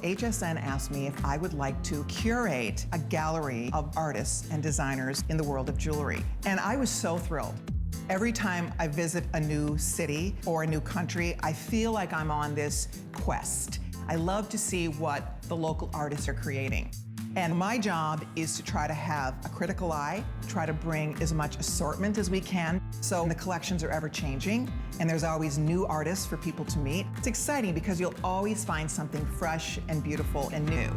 HSN asked me if I would like to curate a gallery of artists and designers in the world of jewelry. And I was so thrilled. Every time I visit a new city or a new country, I feel like I'm on this quest. I love to see what the local artists are creating. And my job is to try to have a critical eye, try to bring as much assortment as we can. So the collections are ever changing, and there's always new artists for people to meet. It's exciting because you'll always find something fresh and beautiful and new.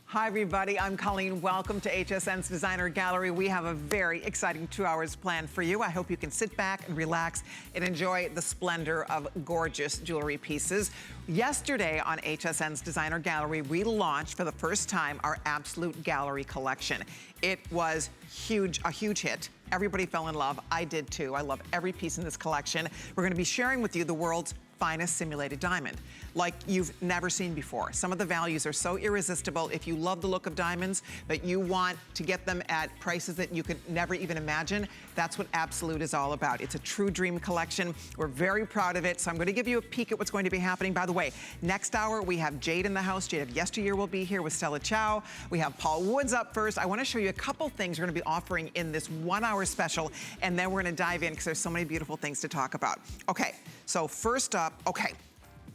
Hi everybody, I'm Colleen. Welcome to HSN's Designer Gallery. We have a very exciting 2 hours planned for you. I hope you can sit back and relax and enjoy the splendor of gorgeous jewelry pieces. Yesterday on HSN's Designer Gallery, we launched for the first time our Absolute Gallery collection. It was huge, a huge hit. Everybody fell in love. I did too. I love every piece in this collection. We're gonna be sharing with you the world's finest simulated diamond, like you've never seen before. Some of the values are so irresistible. If you love the look of diamonds, but you want to get them at prices that you could never even imagine, that's what Absolute is all about. It's a true dream collection. We're very proud of it. So I'm going to give you a peek at what's going to be happening. By the way, next hour, we have Jade in the house. Jade of Yesteryear will be here with Stella Chow. We have Paul Woods up first. I want to show you a couple things we're going to be offering in this 1 hour special, and then we're going to dive in because there's so many beautiful things to talk about. Okay, so first up, okay,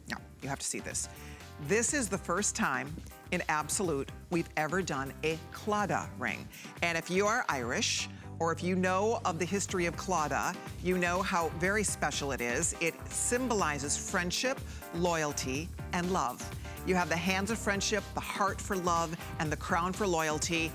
now you have to see this. This is the first time in Absolute we've ever done a Claddagh ring. And if you are Irish, or if you know of the history of Claddagh, you know how very special it is. It symbolizes friendship, loyalty, and love. You have the hands of friendship, the heart for love, and the crown for loyalty.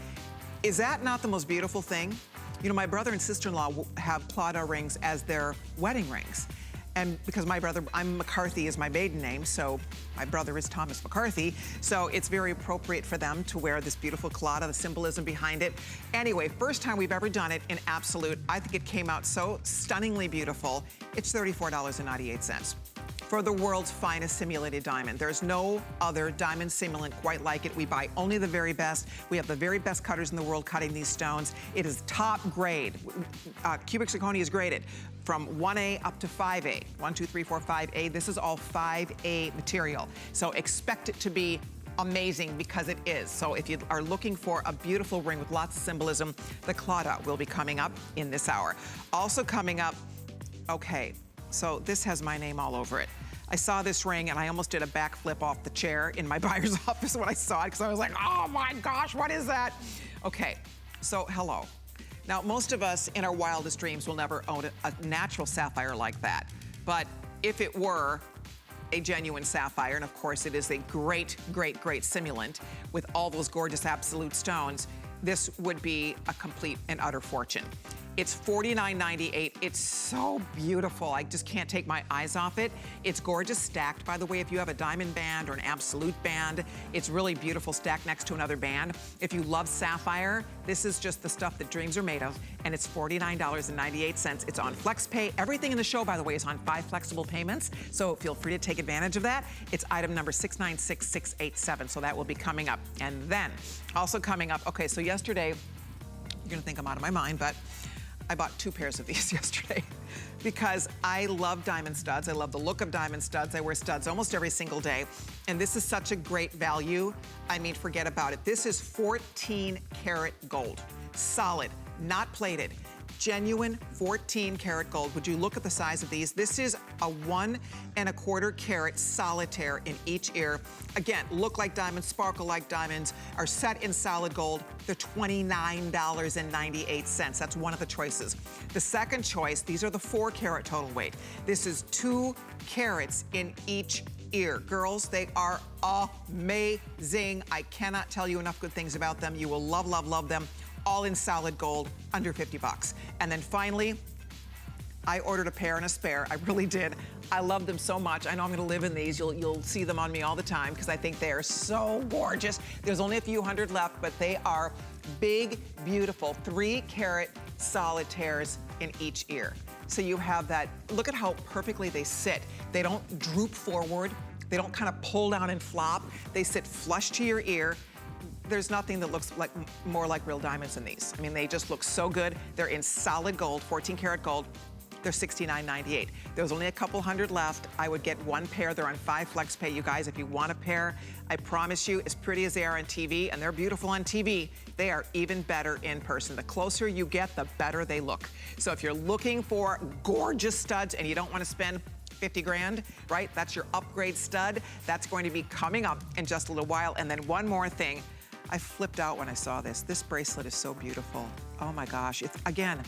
Is that not the most beautiful thing? You know, my brother and sister-in-law have Claddagh rings as their wedding rings. And because my brother, I'm McCarthy is my maiden name, so my brother is Thomas McCarthy, so it's very appropriate for them to wear this beautiful Claddagh, the symbolism behind it. Anyway, first time we've ever done it in Absolute. I think it came out so stunningly beautiful. It's $34.98. For the world's finest simulated diamond. There's no other diamond simulant quite like it. We buy only the very best. We have the very best cutters in the world cutting these stones. It is top grade. Cubic zirconia is graded from 1A up to 5A. 1, 2, 3, 4, 5A. This is all 5A material. So expect it to be amazing because it is. So if you are looking for a beautiful ring with lots of symbolism, the Claddagh will be coming up in this hour. Also coming up, okay, so this has my name all over it. I saw this ring and I almost did a backflip off the chair in my buyer's office when I saw it because I was like, oh my gosh, what is that? Okay, so hello. Now, most of us in our wildest dreams will never own a natural sapphire like that. But if it were a genuine sapphire, and of course it is a great, great, great simulant with all those gorgeous Absolute stones, this would be a complete and utter fortune. It's $49.98. It's so beautiful. I just can't take my eyes off it. It's gorgeous stacked, by the way. If you have a diamond band or an Absolute band, it's really beautiful stacked next to another band. If you love sapphire, this is just the stuff that dreams are made of, and it's $49.98. It's on FlexPay. Everything in the show, by the way, is on 5 flexible payments, so feel free to take advantage of that. It's item number 696687, so that will be coming up. And then, also coming up, okay, so yesterday, you're gonna think I'm out of my mind, but I bought 2 pairs of these yesterday because I love diamond studs. I love the look of diamond studs. I wear studs almost every single day. And this is such a great value. I mean, forget about it. This is 14 karat gold, solid, not plated. Genuine 14 karat gold. Would you look at the size of these? This is a 1 1/4 carat solitaire in each ear. Again, look like diamonds, sparkle like diamonds, are set in solid gold. They're $29.98. That's one of the choices. The second choice, these are the 4 carat total weight. This is 2 carats in each ear. Girls, they are amazing. I cannot tell you enough good things about them. You will love, love, love them. All in solid gold, under 50 bucks. And then finally, I ordered a pair and a spare. I really did. I love them so much. I know I'm gonna live in these. You'll see them on me all the time because I think they are so gorgeous. There's only a few hundred left, but they are big, beautiful 3 carat solitaires in each ear. So you have that, look at how perfectly they sit. They don't droop forward. They don't kind of pull down and flop. They sit flush to your ear. There's nothing that looks like more like real diamonds than these. I mean, they just look so good. They're in solid gold, 14 karat gold. they're $69.98. There's only a couple hundred left. I would get one pair. They're on 5 flex pay. You guys, if you want a pair, I promise you, as pretty as they are on TV, and they're beautiful on TV, they are even better in person. The closer you get, the better they look. So if you're looking for gorgeous studs and you don't want to spend 50 grand, right? That's your upgrade stud. That's going to be coming up in just a little while. And then one more thing. I flipped out when I saw this. This bracelet is so beautiful. Oh my gosh. It's, again,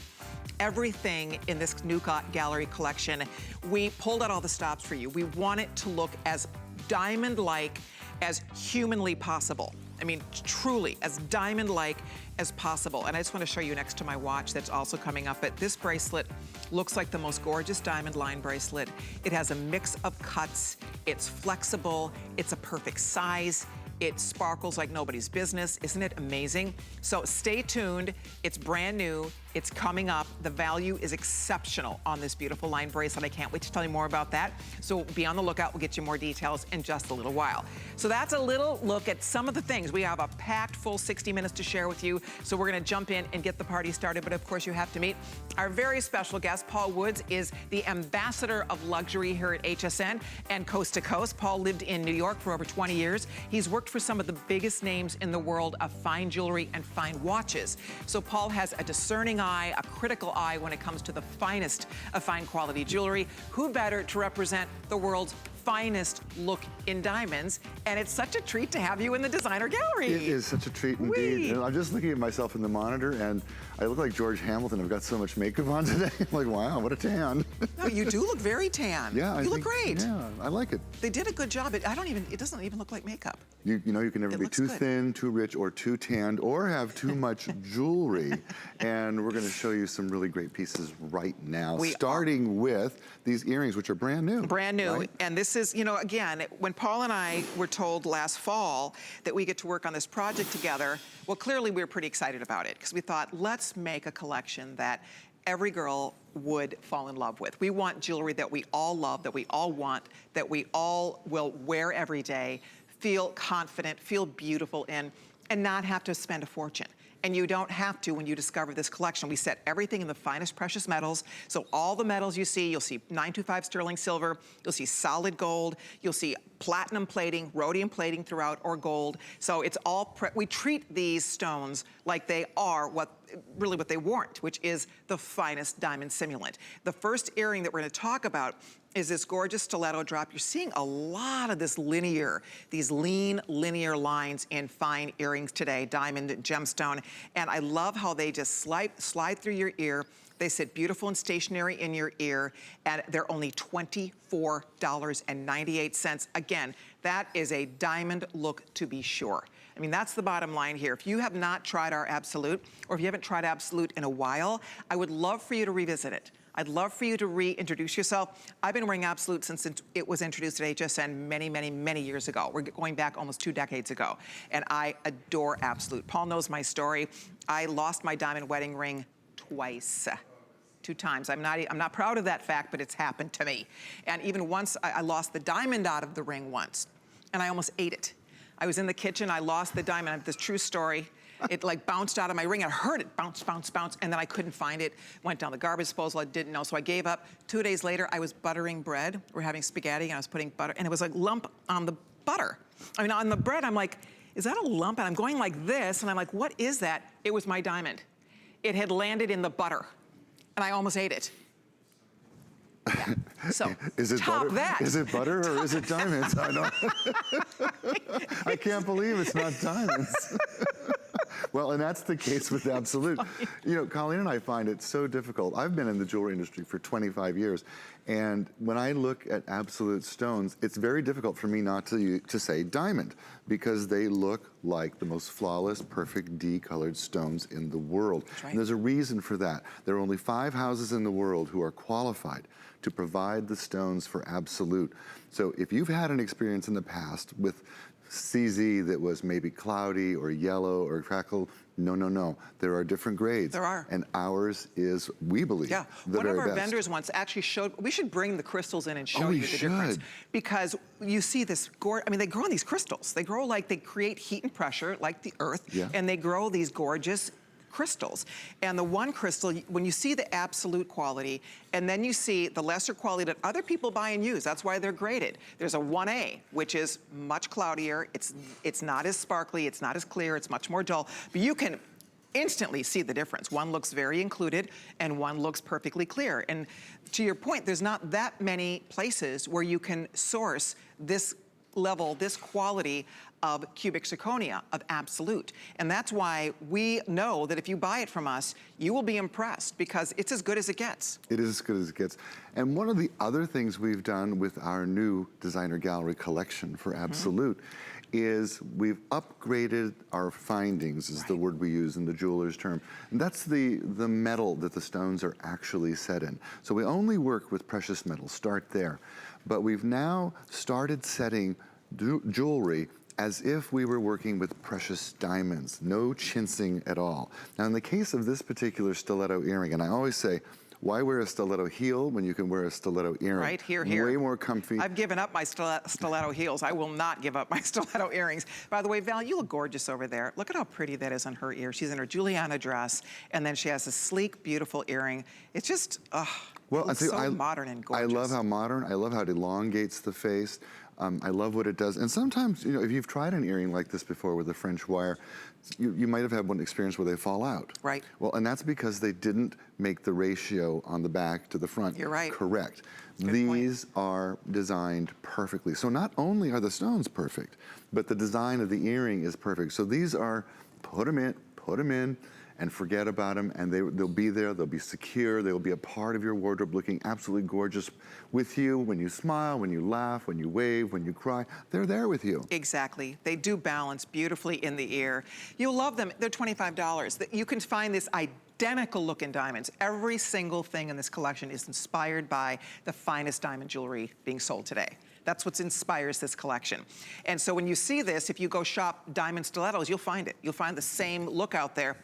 everything in this new gallery collection, we pulled out all the stops for you. We want it to look as diamond-like, as humanly possible. I mean, truly, as diamond-like as possible. And I just want to show you next to my watch that's also coming up. But this bracelet looks like the most gorgeous diamond line bracelet. It has a mix of cuts. It's flexible. It's a perfect size. It sparkles like nobody's business. Isn't it amazing? So stay tuned. It's brand new. It's coming up. The value is exceptional on this beautiful line bracelet. I can't wait to tell you more about that. So be on the lookout. We'll get you more details in just a little while. So that's a little look at some of the things. We have a packed full 60 minutes to share with you. So we're going to jump in and get the party started. But of course, you have to meet our very special guest. Paul Woods is the ambassador of luxury here at HSN and Coast to Coast. Paul lived in New York for over 20 years. He's worked for some of the biggest names in the world of fine jewelry and fine watches. So Paul has a discerning eye, a critical eye when it comes to the finest of fine quality jewelry. Who better to represent the world's finest look in diamonds? And it's such a treat to have you in the designer gallery. It is such a treat indeed. And I'm just looking at myself in the monitor and I look like George Hamilton. I've got so much makeup on today. I'm like, wow, what a tan. No, you do look very tan. Yeah, you look great. Yeah, I like it. They did a good job. It doesn't even look like makeup. You know, you can never be too thin, too rich, or too tanned, or have too much jewelry. And we're going to show you some really great pieces right now, starting with these earrings, which are brand new. Brand new. Right? And this is, you know, again, when Paul and I were told last fall that we get to work on this project together, well, clearly we were pretty excited about it because we thought, let's make a collection that every girl would fall in love with. We want jewelry that we all love, that we all want, that we all will wear every day, feel confident, feel beautiful in, and not have to spend a fortune. And you don't have to when you discover this collection. We set everything in the finest precious metals. So all the metals you see, you'll see 925 sterling silver, you'll see solid gold, you'll see platinum plating, rhodium plating throughout, or gold. So it's all, we treat these stones like they are really what they warrant, which is the finest diamond simulant. The first earring that we're gonna talk about is this gorgeous stiletto drop. You're seeing a lot of this these lean linear lines in fine earrings today, diamond, gemstone. And I love how they just slide through your ear. They sit beautiful and stationary in your ear, and they're only $24.98. Again, that is a diamond look to be sure. I mean, that's the bottom line here. If you have not tried our Absolute, or if you haven't tried Absolute in a while, I would love for you to revisit it. I'd love for you to reintroduce yourself. I've been wearing Absolute since it was introduced at HSN many, many, many years ago. We're going back almost 2 decades ago. And I adore Absolute. Paul knows my story. I lost my diamond wedding ring twice. 2 times. I'm not proud of that fact, but it's happened to me. And even once, I lost the diamond out of the ring once, and I almost ate it. I was in the kitchen, I lost the diamond. I have this true story. It like bounced out of my ring. I heard it bounce, bounce, bounce, and then I couldn't find it. Went down the garbage disposal, I didn't know, so I gave up. 2 days later, I was buttering bread. We're having spaghetti, and I was putting butter, and it was a lump on the butter. I mean, on the bread, I'm like, is that a lump? And I'm going like this, and I'm like, what is that? It was my diamond. It had landed in the butter, and I almost ate it. Yeah. So, is it top butter? That. Is it butter or is it diamonds? I know. I can't believe it's not diamonds. Well, and that's the case with Absolute. You know, Colleen and I find it so difficult. I've been in the jewelry industry for 25 years, and when I look at Absolute stones, it's very difficult for me not to say diamond, because they look like the most flawless, perfect D-colored stones in the world. Right. And there's a reason for that. There are only 5 houses in the world who are qualified to provide the stones for Absolute. So if you've had an experience in the past with CZ that was maybe cloudy or yellow or crackle, no. There are different grades. There are. And ours is, we believe, the one of very our best. vendors once actually showed, we should bring the crystals in and show you the difference. Because you see this, I mean, they grow on these crystals. They grow like they create heat and pressure like the earth, and they grow these gorgeous crystals. And the one crystal, when you see the absolute quality, and then you see the lesser quality that other people buy and use, that's why they're graded. There's a 1A, which is much cloudier. It's not as sparkly, it's not as clear, it's much more dull, but you can instantly see the difference. One looks very included and one looks perfectly clear. And to your point, there's not that many places where you can source this level, this quality of cubic zirconia, of absolute. And that's why we know that if you buy it from us, you will be impressed because it's as good as it gets. It is as good as it gets. And one of the other things we've done with our new designer gallery collection for absolute is we've upgraded our findings, is the word we use in the jeweler's term. And that's the metal that the stones are actually set in. So we only work with precious metals, start there. But we've now started setting jewelry as if we were working with precious diamonds, no chinsing at all. Now in the case of this particular stiletto earring, and I always say, why wear a stiletto heel when you can wear a stiletto earring? Right, here, here. Way more comfy. I've given up my stiletto heels. I will not give up my stiletto earrings. By the way, Val, you look gorgeous over there. Look at how pretty that is on her ear. She's in her Juliana dress, and then she has a sleek, beautiful earring. It's just, well, it's so modern and gorgeous. I love how modern, I love how it elongates the face. I love what it does. And sometimes, you know, if you've tried an earring like this before with a French wire, you might have had one experience where they fall out. Right. Well, and that's because they didn't make the ratio on the back to the front. You're right. Correct. Good These are designed perfectly. So not only are the stones perfect, but the design of the earring is perfect. So these are, put them in, and forget about them, and they'll be there, they'll be secure, they'll be a part of your wardrobe looking absolutely gorgeous with you when you smile, when you laugh, when you wave, when you cry. They're there with you. Exactly. They do balance beautifully in the ear. You'll love them. They're $25. You can find this identical look in diamonds. Every single thing in this collection is inspired by the finest diamond jewelry being sold today. That's what inspires this collection. And so when you see this, if you go shop diamond stilettos, you'll find it. You'll find the same look out there.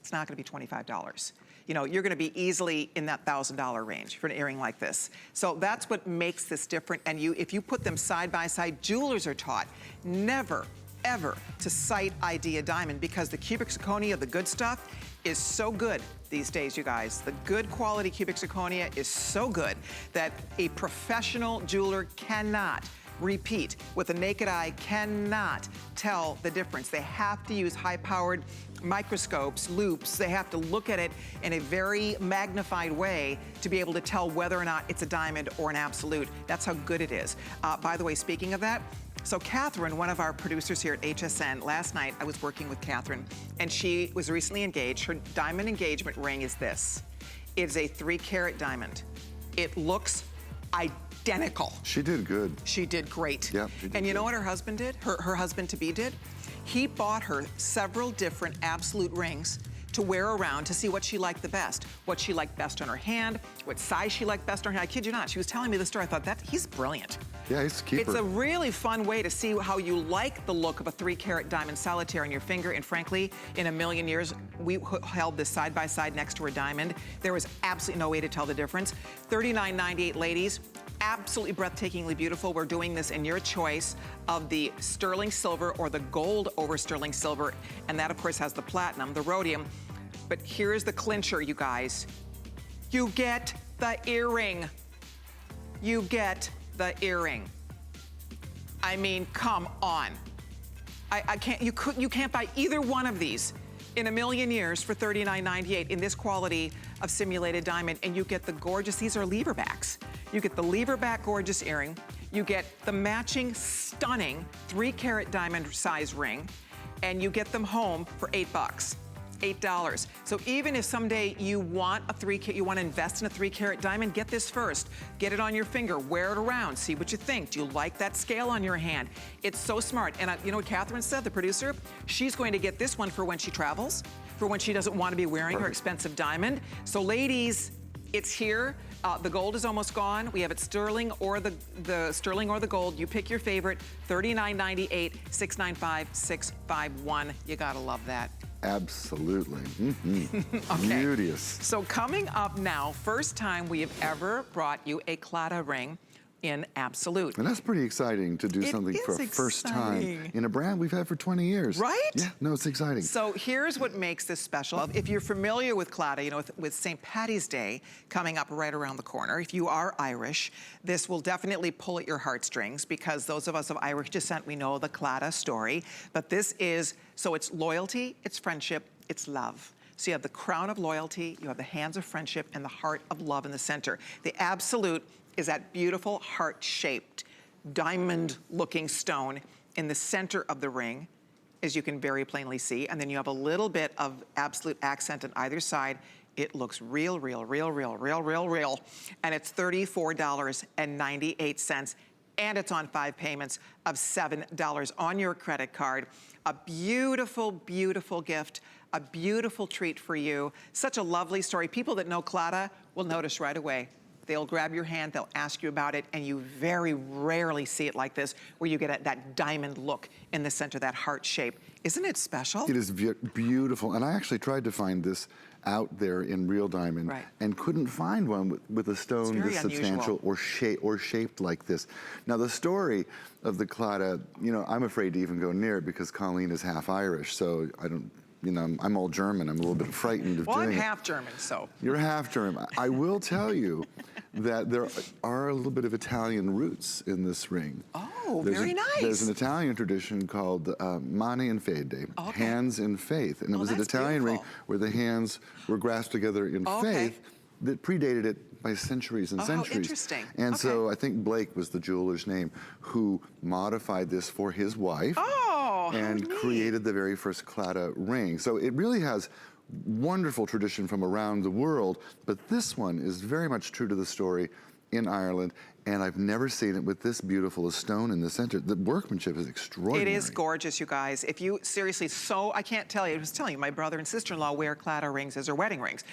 It's not gonna be $25. You know, you're gonna be easily in that $1,000 range for an earring like this. So that's what makes this different. And if you put them side by side, jewelers are taught never, ever to sight ID a diamond because the cubic zirconia, the good stuff, is so good these days, you guys. The good quality cubic zirconia is so good that a professional jeweler cannot repeat. With the naked eye, cannot tell the difference. They have to use high-powered microscopes, loupes. They have to look at it in a very magnified way to be able to tell whether or not it's a diamond or an absolute. That's how good it is. By the way, speaking of that, so Catherine, one of our producers here at HSN, last night I was working with Catherine, and she was recently engaged. Her diamond engagement ring is this. It's a 3-carat diamond. It looks identical. She did good. She did great. Yep, she did and you good. know what her husband did? Her husband-to-be did? He bought her several different absolute rings to wear around to see what she liked the best. What she liked best on her hand, what size she liked best on her hand. I kid you not, she was telling me the story. I thought, he's brilliant. Yeah, he's a keeper. It's a really fun way to see how you like the look of a 3-carat diamond solitaire on your finger. And frankly, in a million years, we held this side by side next to her diamond. There was absolutely no way to tell the difference. $39.98, ladies. Absolutely breathtakingly beautiful. We're doing this in your choice of the sterling silver or the gold over sterling silver. And that, of course, has the platinum, the rhodium. But here's the clincher, you guys. You get the earring. You get the earring. I mean, come on. I can't, you can't buy either one of these in a million years for $39.98 in this quality of simulated diamond, and you get the gorgeous, these are lever backs. You get the lever back gorgeous earring, you get the matching stunning 3-carat diamond size ring, and you get them home for $8. $8. So even if someday you want you want to invest in a 3-carat diamond, get this first. Get it on your finger, wear it around, see what you think. Do you like that scale on your hand? It's so smart. And you know what Catherine said, the producer? She's going to get this one for when she travels, for when she doesn't want to be wearing her expensive diamond. So ladies, it's here. The gold is almost gone. We have it sterling or the sterling or the gold. You pick your favorite. $39.98, $695-651. You gotta love that. Absolutely. Okay. Beauteous. So coming up now, first time we have ever brought you a Claddagh ring in Absolute. And that's pretty exciting to do something for a first time in a brand we've had for 20 years. Right? Yeah, no, it's exciting. So here's what makes this special. If you're familiar with Claddagh, you know, with St. Paddy's Day coming up right around the corner, if you are Irish, this will definitely pull at your heartstrings, because those of us of Irish descent, we know the Claddagh story. But this is, so it's loyalty, it's friendship, it's love. So you have the crown of loyalty, you have the hands of friendship, and the heart of love in the center. The Absolute is that beautiful heart-shaped, diamond-looking stone in the center of the ring, as you can very plainly see. And then you have a little bit of Absolute accent on either side. It looks real, real, real, real, real, real, real. And it's $34.98. And it's on 5 payments of $7 on your credit card. A beautiful, beautiful gift, a beautiful treat for you. Such a lovely story. People that know Claddagh will notice right away. They'll grab your hand, they'll ask you about it, and you very rarely see it like this, where you get that diamond look in the center, that heart shape. Isn't it special? It is beautiful, and I actually tried to find this out there in real diamond, and couldn't find one with a stone this substantial or shaped like this. Now, the story of the Claddagh, you know, I'm afraid to even go near it because Colleen is half Irish, so I don't, you know, I'm all German. I'm a little bit frightened of doing it. Well, I'm half German, so. You're half German. I will tell you that there are a little bit of Italian roots in this ring. Oh, very nice. There's an Italian tradition called Mani in Fede, hands in faith. And it was an Italian ring where the hands were grasped together in faith that predated it by centuries and centuries. Interesting. And so I think Blake was the jeweler's name who modified this for his wife and created the very first Claddagh ring. So it really has wonderful tradition from around the world, but this one is very much true to the story in Ireland, and I've never seen it with this beautiful stone in the center. The workmanship is extraordinary. It is gorgeous, you guys. If you seriously, I can't tell you, I was telling you, my brother and sister-in-law wear Claddagh rings as their wedding rings.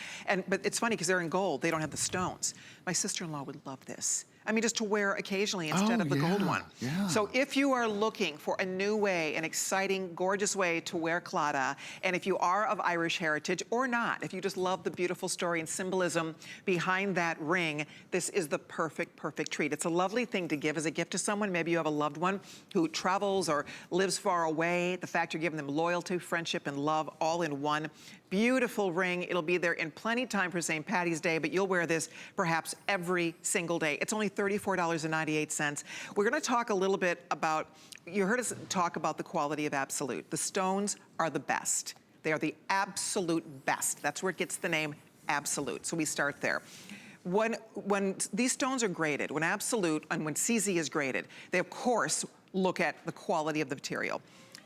But it's funny because they're in gold, they don't have the stones. My sister-in-law would love this. I mean, just to wear occasionally instead of the gold one. So if you are looking for a new way, an exciting, gorgeous way to wear Claddagh, and if you are of Irish heritage or not, if you just love the beautiful story and symbolism behind that ring, this is the perfect, perfect treat. It's a lovely thing to give as a gift to someone. Maybe you have a loved one who travels or lives far away. The fact you're giving them loyalty, friendship, and love all in one. Beautiful ring. It'll be there in plenty time for St. Paddy's Day, but you'll wear this perhaps every single day. It's only $34.98. We're going to talk a little bit about, you heard us talk about the quality of Absolute. The stones are the best. They are the absolute best. That's where it gets the name Absolute. So we start there. When these stones are graded, when Absolute and when CZ is graded, they of course look at the quality of the material.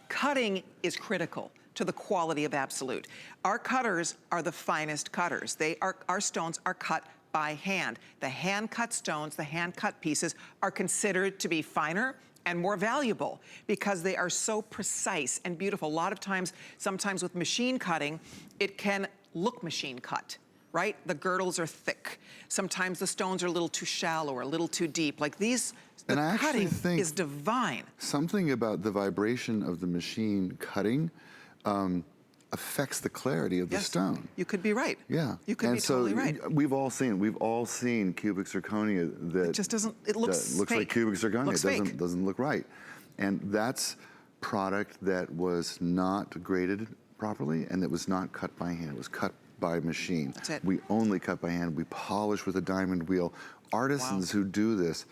Cutting is critical to the quality of Absolute. Our cutters are the finest cutters. Our stones are cut by hand. The hand-cut stones, the hand-cut pieces are considered to be finer and more valuable because they are so precise and beautiful. A lot of times, sometimes with machine cutting, it can look machine cut, right? The girdles are thick. Sometimes the stones are a little too shallow or a little too deep. Like these, the cutting is divine. Something about the vibration of the machine cutting affects the clarity of the stone. You could be right. Yeah. You could be totally right. We've all seen cubic zirconia that it just doesn't, it looks looks fake. like cubic zirconia. It doesn't look right. And that's product that was not graded properly and that was not cut by hand. It was cut by machine. That's it. We only cut by hand. We polish with a diamond wheel. Artisans who do this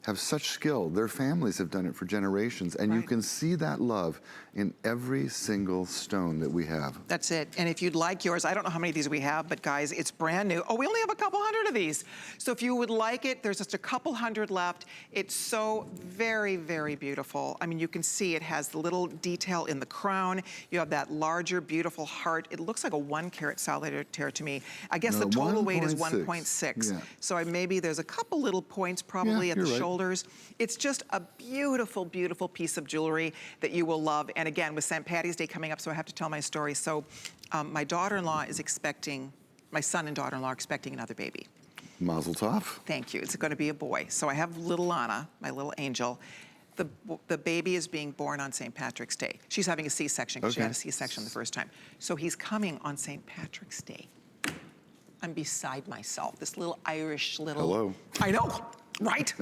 have such skill. Their families have done it for generations, and you can see that love in every single stone that we have. That's it. And if you'd like yours, I don't know how many of these we have, but guys, it's brand new. Oh, we only have a couple hundred of these. So if you would like it, there's just a couple hundred left. It's so very, very beautiful. I mean, you can see it has the little detail in the crown. You have that larger, beautiful heart. It looks like a 1 carat solitaire to me. I guess the total weight is 1.6. So maybe there's a couple little points probably at the shoulders. It's just a beautiful, beautiful piece of jewelry that you will love. And again, with St. Paddy's Day coming up, so I have to tell my story. So my daughter-in-law is expecting, my son and daughter-in-law are expecting another baby. Mazel tov. Thank you. It's going to be a boy. So I have little Anna, my little angel. The baby is being born on St. Patrick's Day. She's having a C-section because she had a C-section the first time. So he's coming on St. Patrick's Day. I'm beside myself. This little Irish little... Hello. I know. Right?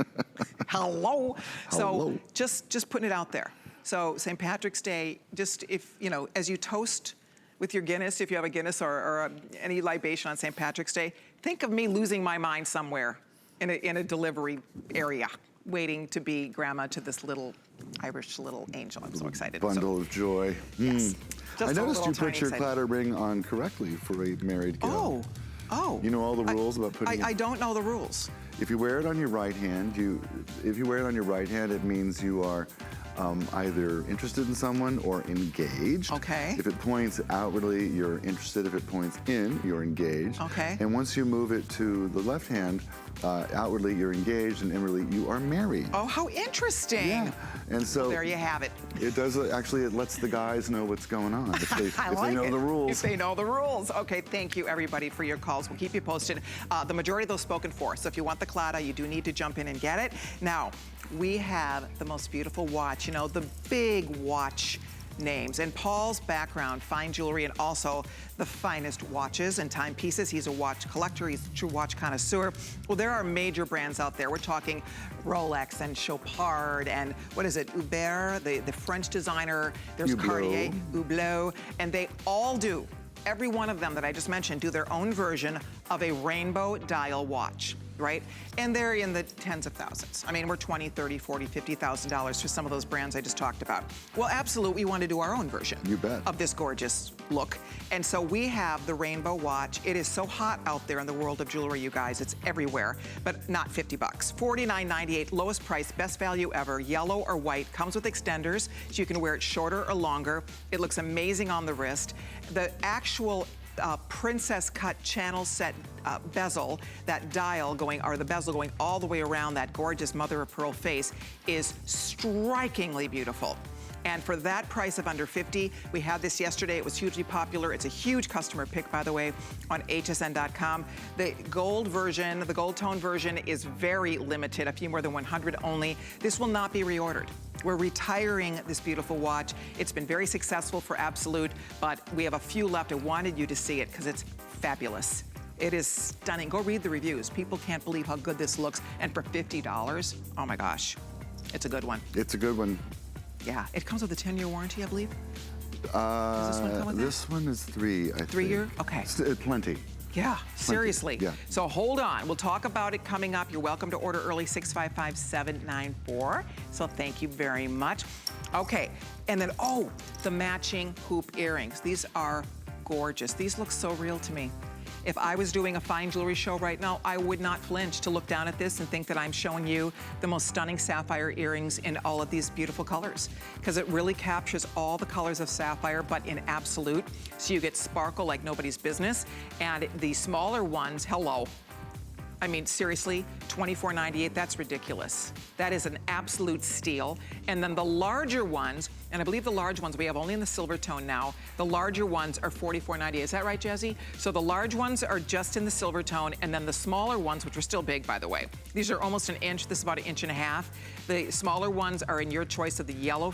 Hello. So just putting it out there. So St. Patrick's Day, just if, you know, as you toast with your Guinness, if you have a Guinness or any libation on St. Patrick's Day, think of me losing my mind somewhere in a delivery area, waiting to be grandma to this little Irish little angel. I'm so excited. Bundle of joy. Yes. I noticed you put your platter ring on correctly for a married gal. Oh. You know all the rules about putting it? I don't know the rules. If you wear it on your right hand, it means you are either interested in someone or engaged. Okay. If it points outwardly, you're interested. If it points in, you're engaged. Okay. And once you move it to the left hand, outwardly you're engaged and inwardly you are married. Oh, how interesting. Yeah. And so well, there you have it. It does, actually, it lets the guys know what's going on if they know the rules. If they know the rules. Okay, thank you everybody for your calls. We'll keep you posted. The majority of those spoken for. So if you want the Claddagh, you do need to jump in and get it. Now, we have the most beautiful watch, you know, the big watch names. And Paul's background, fine jewelry, and also the finest watches and timepieces. He's a watch collector. He's a true watch connoisseur. Well, there are major brands out there. We're talking Rolex and Chopard and what is it, Hubert, the French designer. There's Hublot. Cartier, Hublot, and they all do, every one of them that I just mentioned, do their own version of a rainbow dial watch. Right? And they're in the tens of thousands. I mean, we're $20, $30, $40, $50,000 for some of those brands I just talked about. Well, absolutely, we want to do our own version of this gorgeous look. And so we have the rainbow watch. It is so hot out there in the world of jewelry, you guys. It's everywhere, but not 50 bucks. $49.98, lowest price, best value ever, yellow or white, comes with extenders, so you can wear it shorter or longer. It looks amazing on the wrist. The actual princess cut channel set bezel, that dial going, or the bezel going all the way around that gorgeous mother of pearl face is strikingly beautiful. And for that price of under 50, we had this yesterday. It was hugely popular. It's a huge customer pick, by the way, on hsn.com. The gold version, the gold tone version is very limited, a few more than 100 only. This will not be reordered. We're retiring this beautiful watch. It's been very successful for Absolute, but we have a few left. I wanted you to see it because it's fabulous. It is stunning. Go read the reviews. People can't believe how good this looks. And for $50, oh my gosh, it's a good one. It's a good one. Yeah, it comes with a 10-year warranty, I believe. Does this one come with that? This one is 3, I think. 3-year? Okay. Plenty. Yeah, seriously. Yeah. So hold on. We'll talk about it coming up. You're welcome to order early, 655-794. So thank you very much. Okay, and then, oh, the matching hoop earrings. These are gorgeous. These look so real to me. If I was doing a fine jewelry show right now, I would not flinch to look down at this and think that I'm showing you the most stunning sapphire earrings in all of these beautiful colors, because it really captures all the colors of sapphire, but in absolute. So you get sparkle like nobody's business. And the smaller ones, hello. I mean, seriously, $24.98, that's ridiculous. That is an absolute steal. And then the larger ones, and I believe the large ones we have only in the silver tone now, the larger ones are $44.98. Is that right, Jazzy? So the large ones are just in the silver tone, and then the smaller ones, which are still big, by the way, these are almost an inch. This is about 1.5 inches. The smaller ones are in your choice of the yellow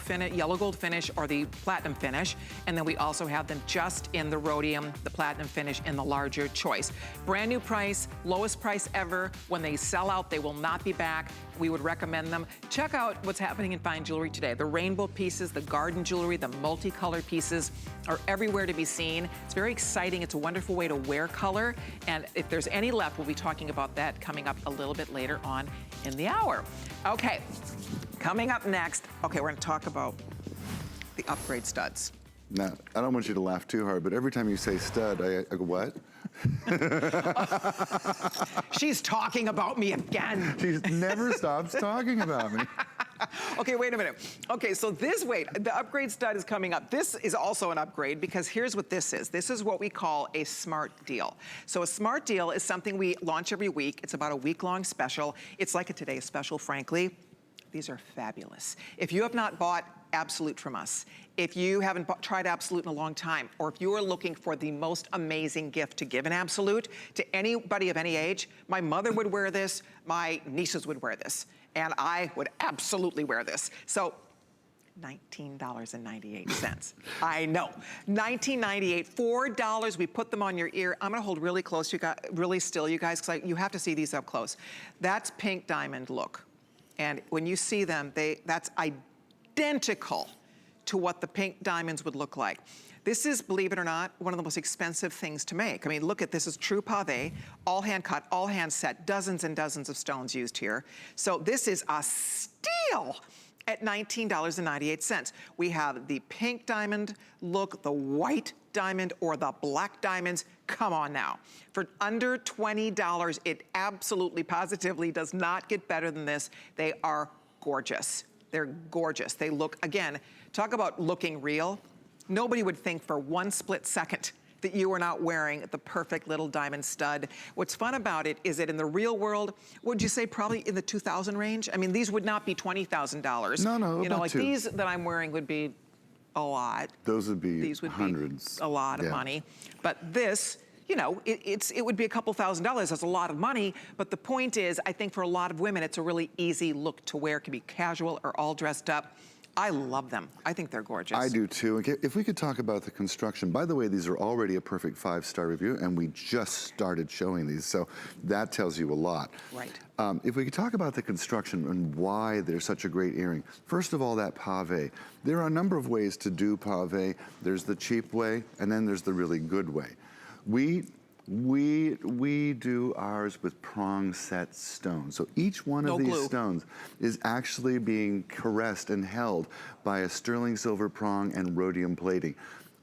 gold finish or the platinum finish. And then we also have them just in the rhodium, the platinum finish, in the larger choice. Brand new price, lowest price ever. When they sell out, they will not be back. We would recommend them. Check out what's happening in fine jewelry today. The rainbow pieces, the garden jewelry, the multicolored pieces are everywhere to be seen. It's very exciting. It's a wonderful way to wear color. And if there's any left, we'll be talking about that coming up a little bit later on in the hour. Okay, coming up next, okay, we're gonna talk about the upgrade studs. Now, I don't want you to laugh too hard, but every time you say stud, I go, what? She's talking about me again. She never stops talking about me. Okay, wait a minute. Okay, so the upgrade stud is coming up. This is also an upgrade because here's what this is. This is what we call a smart deal. So a smart deal is something we launch every week. It's about a week-long special. It's like a today's special, frankly. These are fabulous. If you have not bought Absolute from us, if you haven't tried Absolute in a long time, or if you are looking for the most amazing gift to give an Absolute to anybody of any age, my mother would wear this, my nieces would wear this, and I would absolutely wear this. So $19.98. I know, $19.98, $4. We put them on your ear. I'm gonna hold really close, really still, you guys, because you have to see these up close. That's pink diamond look. And when you see them, that's identical to what the pink diamonds would look like. This is, believe it or not, one of the most expensive things to make. I mean, look at this, is true pave, all hand cut, all hand set, dozens and dozens of stones used here. So this is a steal at $19.98. We have the pink diamond look, the white diamond, or the black diamonds. Come on now. For under $20, it absolutely, positively does not get better than this. They are gorgeous. They're gorgeous. They look, again, talk about looking real. Nobody would think for one split second that you are not wearing the perfect little diamond stud. What's fun about it is that in the real world, would you say probably in the 2,000 range? I mean, these would not be $20,000. No, you know, like these that I'm wearing would be a lot. Those would be these would hundreds. Be a lot of money. But this, you know, it would be a couple $1,000s. That's a lot of money. But the point is, I think for a lot of women, it's a really easy look to wear. It can be casual or all dressed up. I love them. I think they're gorgeous. I do too. If we could talk about the construction. By the way, these are already a perfect 5-star review, and we just started showing these, so that tells you a lot. Right. If we could talk about the construction and why they're such a great earring. First of all, that pave. There are a number of ways to do pave. There's the cheap way, and then there's the really good way. We do ours with prong set stones. So each one of these stones is actually being caressed and held by a sterling silver prong and rhodium plating.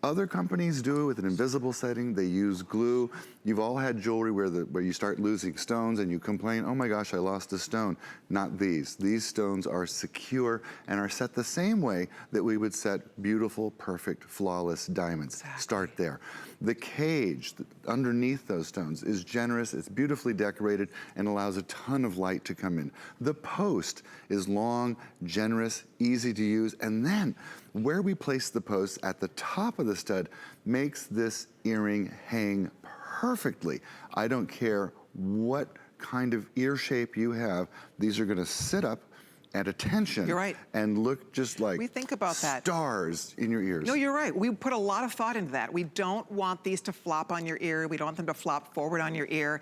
Other companies do it with an invisible setting. They use glue. You've all had jewelry where you start losing stones and you complain, oh my gosh, I lost a stone. Not these. These stones are secure and are set the same way that we would set beautiful, perfect, flawless diamonds. Exactly. Start there. The cage underneath those stones is generous, it's beautifully decorated, and allows a ton of light to come in. The post is long, generous, easy to use, and then where we place the post at the top of the stud makes this earring hang perfectly. I don't care what kind of ear shape you have, these are gonna sit up at attention. You're right. And look just like we think about that. Stars in your ears. No, you're right. We put a lot of thought into that. We don't want these to flop on your ear. We don't want them to flop forward on your ear.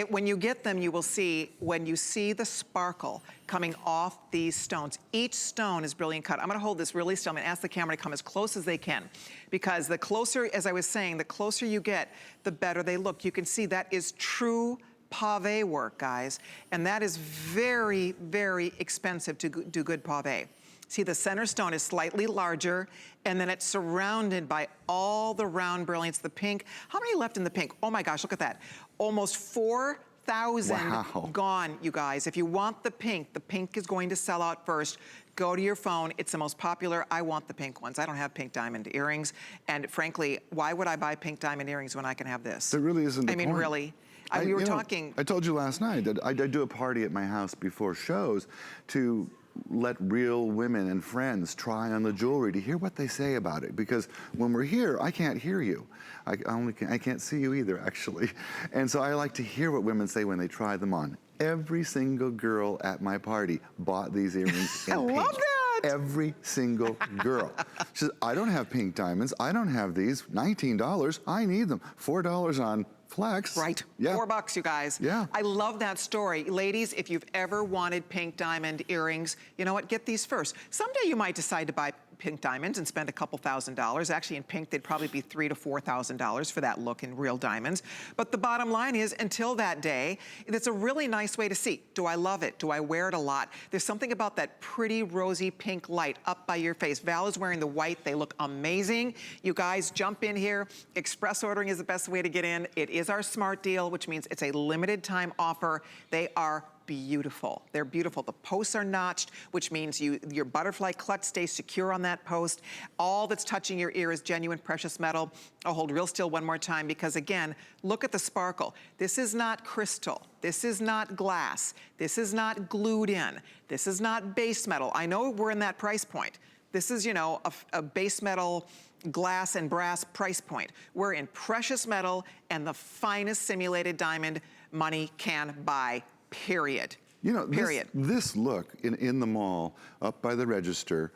When you get them, you will see, when you see the sparkle coming off these stones, each stone is brilliant cut. I'm gonna hold this really still. I'm gonna ask the camera to come as close as they can, because the closer, as I was saying, the closer you get, the better they look. You can see that is true pave work, guys, and that is very, very expensive to do good pave. See, the center stone is slightly larger, and then it's surrounded by all the round brilliance, the pink. How many left in the pink? Oh my gosh, look at that. Almost 4,000 gone, you guys. If you want the pink is going to sell out first. Go to your phone, it's the most popular. I want the pink ones. I don't have pink diamond earrings, and frankly, why would I buy pink diamond earrings when I can have this? There really isn't the point. Really. We were talking. I told you last night that I do a party at my house before shows to let real women and friends try on the jewelry to hear what they say about it. Because when we're here, I can't hear you. I can't see you either, actually. And so I like to hear what women say when they try them on. Every single girl at my party bought these earrings in pink. I love that. Every single girl. She says, I don't have pink diamonds. I don't have these. $19, I need them. $4 on Flex. Right, yeah. $4, you guys. Yeah. I love that story. Ladies, if you've ever wanted pink diamond earrings, you know what, get these first. Someday you might decide to buy pink diamonds and spend a couple $1,000s. Actually, in pink, they'd probably be $3,000 to $4,000 for that look in real diamonds. But the bottom line is, until that day, it's a really nice way to see. Do I love it? Do I wear it a lot? There's something about that pretty rosy pink light up by your face. Val is wearing the white. They look amazing. You guys, jump in here. Express ordering is the best way to get in. It is our smart deal, which means it's a limited time offer. They are beautiful. They're beautiful. The posts are notched, which means your butterfly clutch stays secure on that post. All that's touching your ear is genuine precious metal. I'll hold real still one more time, because again, look at the sparkle. This is not crystal. This is not glass. This is not glued in. This is not base metal. I know we're in that price point. This is, you know, a base metal, glass and brass price point. We're in precious metal and the finest simulated diamond money can buy. Period. You know, period. This look in the mall, up by the register,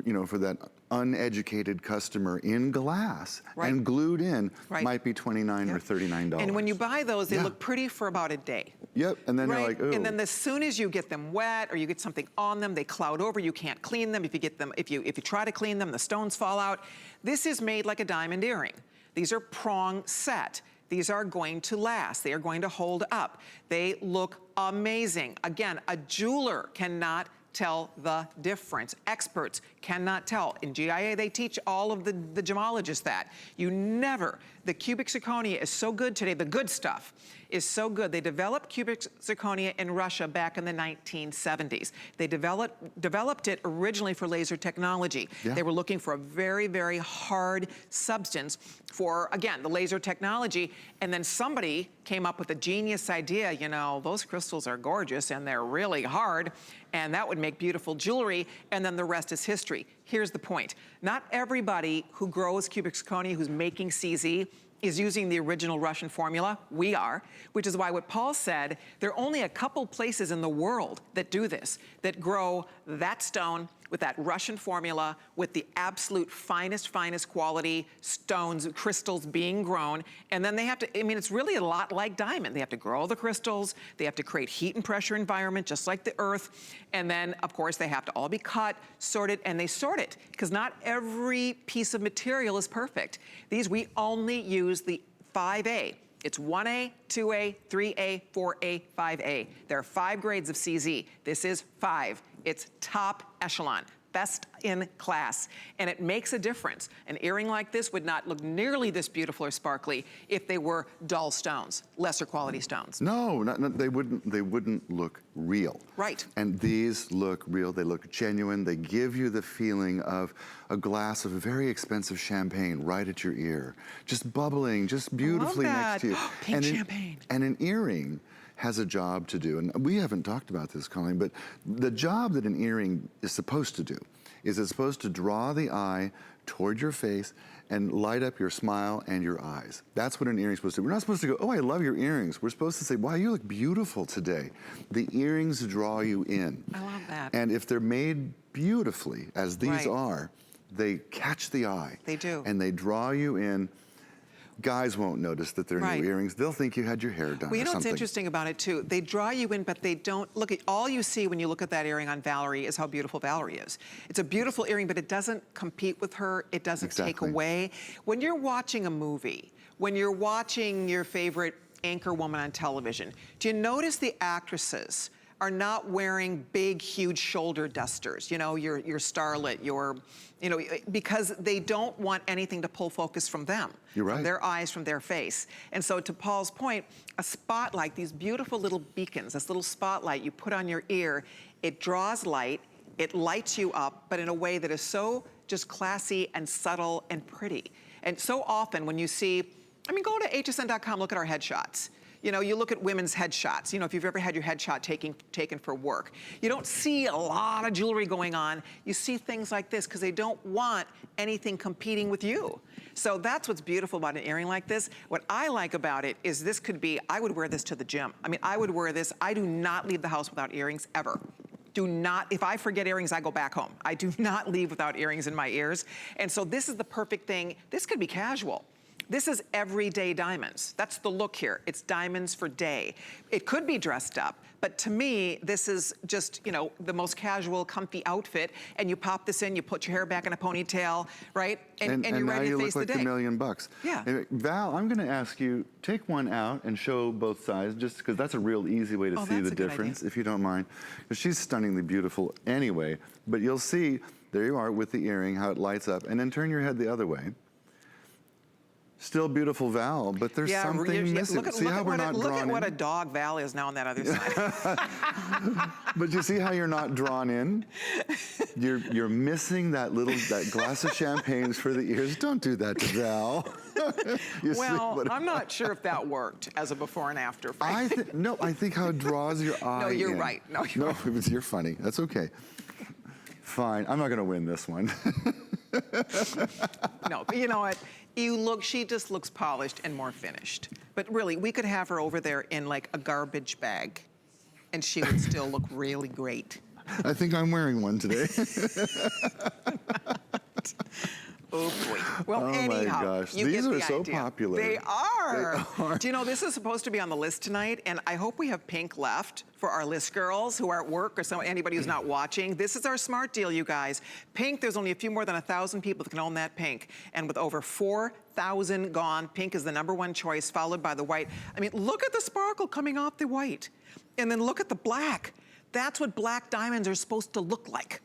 you know, for that uneducated customer in glass and glued in might be $29 or $39. And when you buy those, they look pretty for about a day. Yep, and then they're like, ooh. And then as soon as you get them wet or you get something on them, they cloud over, you can't clean them. If you get them, if you try to clean them, the stones fall out. This is made like a diamond earring. These are prong set. These are going to last. They are going to hold up. They look amazing. Again, a jeweler cannot tell the difference. Experts cannot tell. In GIA, they teach all of the gemologists that. You never, the cubic zirconia is so good today, the good stuff is so good. They developed cubic zirconia in Russia back in the 1970s. They developed it originally for laser technology. They were looking for a very, very hard substance for, again, the laser technology. And then somebody came up with a genius idea, you know, those crystals are gorgeous and they're really hard, and that would make beautiful jewelry, and then the rest is history. Here's the point. Not everybody who grows cubic zirconia, who's making CZ, is using the original Russian formula. We are, which is why what Paul said, there are only a couple places in the world that do this, that grow that stone with that Russian formula, with the absolute finest quality stones, crystals being grown. And then they have to, I mean, it's really a lot like diamond. They have to grow the crystals, they have to create heat and pressure environment, just like the earth. And then, of course, they have to all be cut, sorted, and they sort it, because not every piece of material is perfect. These, we only use the 5A. It's 1A, 2A, 3A, 4A, 5A. There are 5 grades of CZ. This is 5. It's top echelon, best in class, and it makes a difference. An earring like this would not look nearly this beautiful or sparkly if they were dull stones, lesser quality stones. No, they wouldn't look real. Right. And these look real, they look genuine, they give you the feeling of a glass of very expensive champagne right at your ear, just bubbling, just beautifully next to you. Pink champagne. And an earring has a job to do, and we haven't talked about this, Colleen, but the job that an earring is supposed to do is it's supposed to draw the eye toward your face and light up your smile and your eyes. That's what an earring's supposed to do. We're not supposed to go, oh, I love your earrings. We're supposed to say, wow, you look beautiful today. The earrings draw you in. I love that. And if they're made beautifully, as these are, they catch the eye. They do. And they draw you in. Guys won't notice that they're new earrings. They'll think you had your hair done. Well, you know what's interesting about it too? They draw you in, but they don't look at, all you see when you look at that earring on Valerie is how beautiful Valerie is. It's a beautiful earring, but it doesn't compete with her. It doesn't take away. When you're watching a movie, when you're watching your favorite anchor woman on television, do you notice the actresses are not wearing big, huge shoulder dusters, you know, your starlet, you know, because they don't want anything to pull focus from them. You're right. From their eyes, from their face. And so to Paul's point, a spotlight, these beautiful little beacons, this little spotlight you put on your ear, it draws light, it lights you up, but in a way that is so just classy and subtle and pretty. And so often when you see, I mean, go to hsn.com, look at our headshots. You know, you look at women's headshots. You know, if you've ever had your headshot taken for work, you don't see a lot of jewelry going on. You see things like this because they don't want anything competing with you. So that's what's beautiful about an earring like this. What I like about it is this could be, I would wear this to the gym. I mean, I would wear this. I do not leave the house without earrings ever. Do not, if I forget earrings, I go back home. I do not leave without earrings in my ears. And so this is the perfect thing. This could be casual. This is everyday diamonds. That's the look here. It's diamonds for day. It could be dressed up, but to me, this is just, you know, the most casual, comfy outfit. And you pop this in, you put your hair back in a ponytail, right? And you're ready to face the day. And now you look like $1 million. Yeah. Anyway, Val, I'm gonna ask you, take one out and show both sides, just because that's a real easy way to see the difference, if you don't mind. Because she's stunningly beautiful anyway, but you'll see, there you are with the earring, how it lights up, and then turn your head the other way. Still beautiful Val, but there's something missing. See how we're not drawn in? Look at what a dog Val is now on that other side. But you see how you're not drawn in? You're missing that glass of champagne for the ears. Don't do that to Val. Well, I'm not sure if that worked as a before and after. No, I think how it draws your eye. No, you're right. No, you're funny. That's okay. Fine. I'm not going to win this one. No, but you know what? She just looks polished and more finished. But really, we could have her over there in like a garbage bag and she would still look really great. I think I'm wearing one today. Oh boy. Well, oh anyhow, my gosh, you these get are the so idea. popular. They are. They are. Do you know, this is supposed to be on the list tonight, and I hope we have pink left for our list girls who are at work or anybody who's not watching. This is our smart deal, you guys. Pink, there's only a few more than 1,000 people that can own that pink. And with over 4,000 gone, pink is the #1 choice, followed by the white. I mean, look at the sparkle coming off the white. And then look at the black. That's what black diamonds are supposed to look like.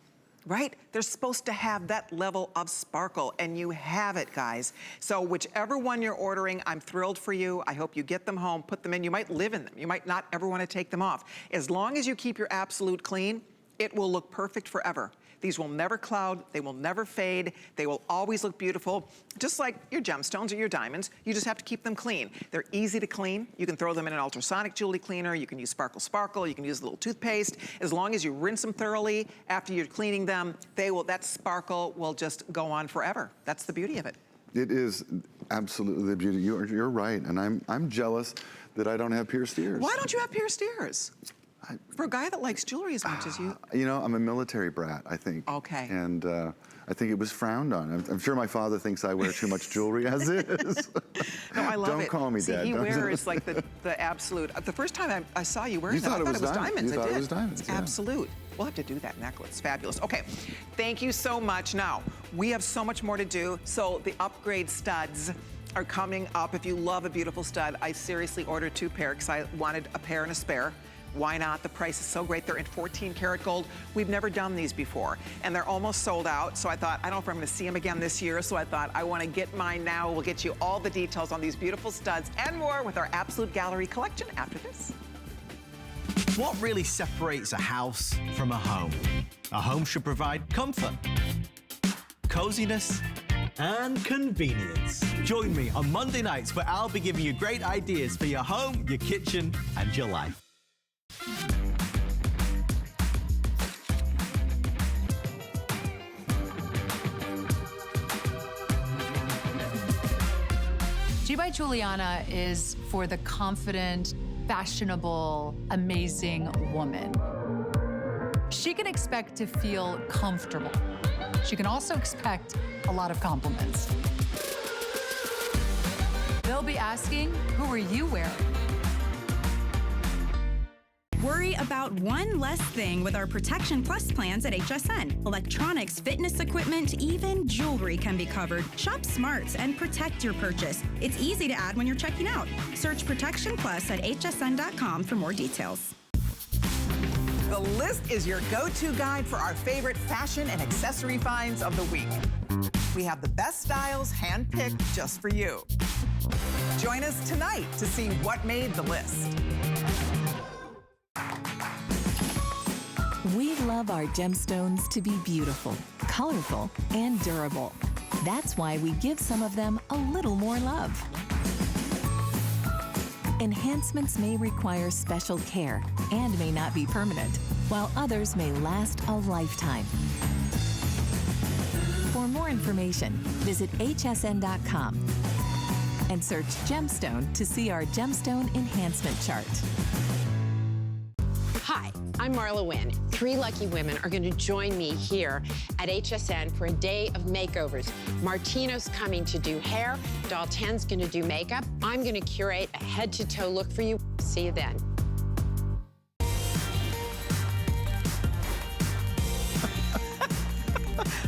Right? They're supposed to have that level of sparkle, and you have it, guys. So whichever one you're ordering, I'm thrilled for you. I hope you get them home, put them in. You might live in them. You might not ever want to take them off. As long as you keep your absolute clean, it will look perfect forever. These will never cloud, they will never fade, they will always look beautiful. Just like your gemstones or your diamonds, you just have to keep them clean. They're easy to clean. You can throw them in an ultrasonic jewelry cleaner, you can use Sparkle Sparkle, you can use a little toothpaste. As long as you rinse them thoroughly after you're cleaning them, that sparkle will just go on forever. That's the beauty of it. It is absolutely the beauty. You're right, and I'm jealous that I don't have pierced ears. Why don't you have pierced ears? For a guy that likes jewelry as much as you. You know, I'm a military brat, I think. Okay. And I think it was frowned on. I'm sure my father thinks I wear too much jewelry as is. No, I love it. Don't call me Dad. He wears like the absolute. The first time I saw you wearing that, I thought it was diamonds. You thought it was diamonds, It's yeah. absolute. We'll have to do that necklace. Fabulous. Okay, thank you so much. Now, we have so much more to do. So the upgrade studs are coming up. If you love a beautiful stud, I seriously ordered 2 pairs because I wanted a pair and a spare. Why not? The price is so great. They're in 14 karat gold. We've never done these before, and they're almost sold out. So I thought, I don't know if I'm going to see them again this year. So I thought, I want to get mine now. We'll get you all the details on these beautiful studs and more with our Absolute Gallery collection after this. What really separates a house from a home? A home should provide comfort, coziness, and convenience. Join me on Monday nights where I'll be giving you great ideas for your home, your kitchen, and your life. G by Juliana is for the confident, fashionable, amazing woman. She can expect to feel comfortable. She can also expect a lot of compliments. They'll be asking, who are you wearing? Worry about one less thing with our Protection Plus plans at HSN. Electronics, fitness equipment, even jewelry can be covered. Shop smart and protect your purchase. It's easy to add when you're checking out. Search Protection Plus at hsn.com for more details. The list is your go-to guide for our favorite fashion and accessory finds of the week. We have the best styles handpicked just for you. Join us tonight to see what made the list. We love our gemstones to be beautiful, colorful, and durable. That's why we give some of them a little more love. Enhancements may require special care and may not be permanent, while others may last a lifetime. For more information, visit hsn.com and search gemstone to see our gemstone enhancement chart. Hi, I'm Marla Wynn. 3 lucky women are going to join me here at HSN for a day of makeovers. Martino's coming to do hair. Doll 10's going to do makeup. I'm going to curate a head-to-toe look for you. See you then.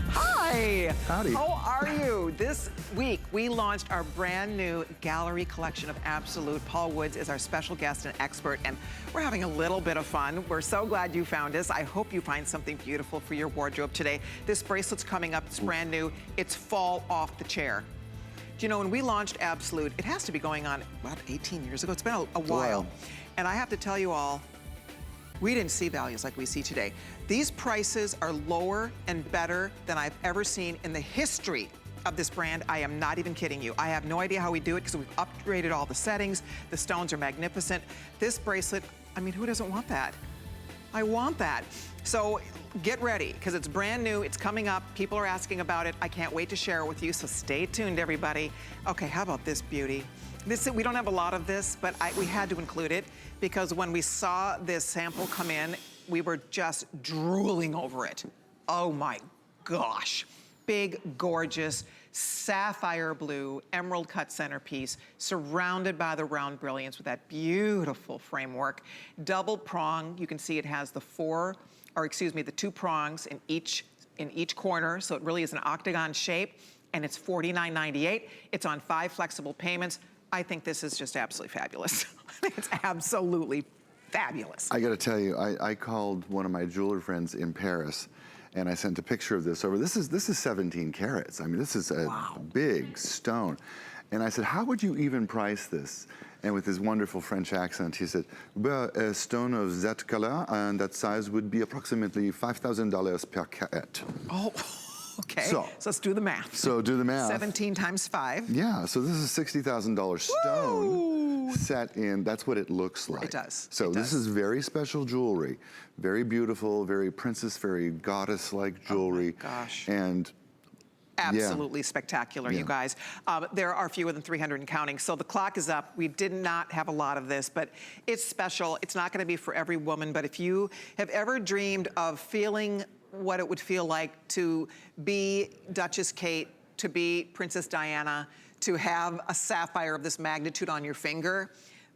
Hi. Howdy. How are you? This week, we launched our brand new gallery collection of Absolute. Paul Woods is our special guest and expert, and we're having a little bit of fun. We're so glad you found us. I hope you find something beautiful for your wardrobe today. This bracelet's coming up. It's brand new. It's fall off the chair. Do you know, when we launched Absolute, it has to be going on, about 18 years ago. It's been a while. And I have to tell you all, we didn't see values like we see today. These prices are lower and better than I've ever seen in the history of this brand. I am not even kidding you. I have no idea how we do it because we've upgraded all the settings. The stones are magnificent. This bracelet, I mean, who doesn't want that? I want that. So get ready because it's brand new. It's coming up. People are asking about it. I can't wait to share it with you. So stay tuned, everybody. Okay, how about this beauty? We don't have a lot of this, but we had to include it because when we saw this sample come in, we were just drooling over it. Oh my gosh. Big, gorgeous, sapphire blue, emerald cut centerpiece, surrounded by the round brilliance with that beautiful framework. Double prong, you can see it has the the 2 prongs in each corner, so it really is an octagon shape, and it's $49.98. It's on 5 flexible payments. I think this is just absolutely fabulous. It's absolutely fabulous. I gotta tell you, I called one of my jeweler friends in Paris, and I sent a picture of this over. This is 17 carats. I mean, this is a big stone. And I said, how would you even price this? And with his wonderful French accent, he said, well, a stone of that color and that size would be approximately $5,000 per carat. Oh, okay. So let's do the math. So do the math. 17 times 5. Yeah, so this is a $60,000 stone. Woo! Set in, that's what it looks like. It does. So this is very special jewelry, very beautiful, very princess, very goddess-like jewelry. Oh my gosh. And absolutely spectacular, you guys. There are fewer than 300 and counting, so the clock is up. We did not have a lot of this, but it's special. It's not gonna be for every woman, but if you have ever dreamed of feeling what it would feel like to be Duchess Kate, to be Princess Diana, to have a sapphire of this magnitude on your finger,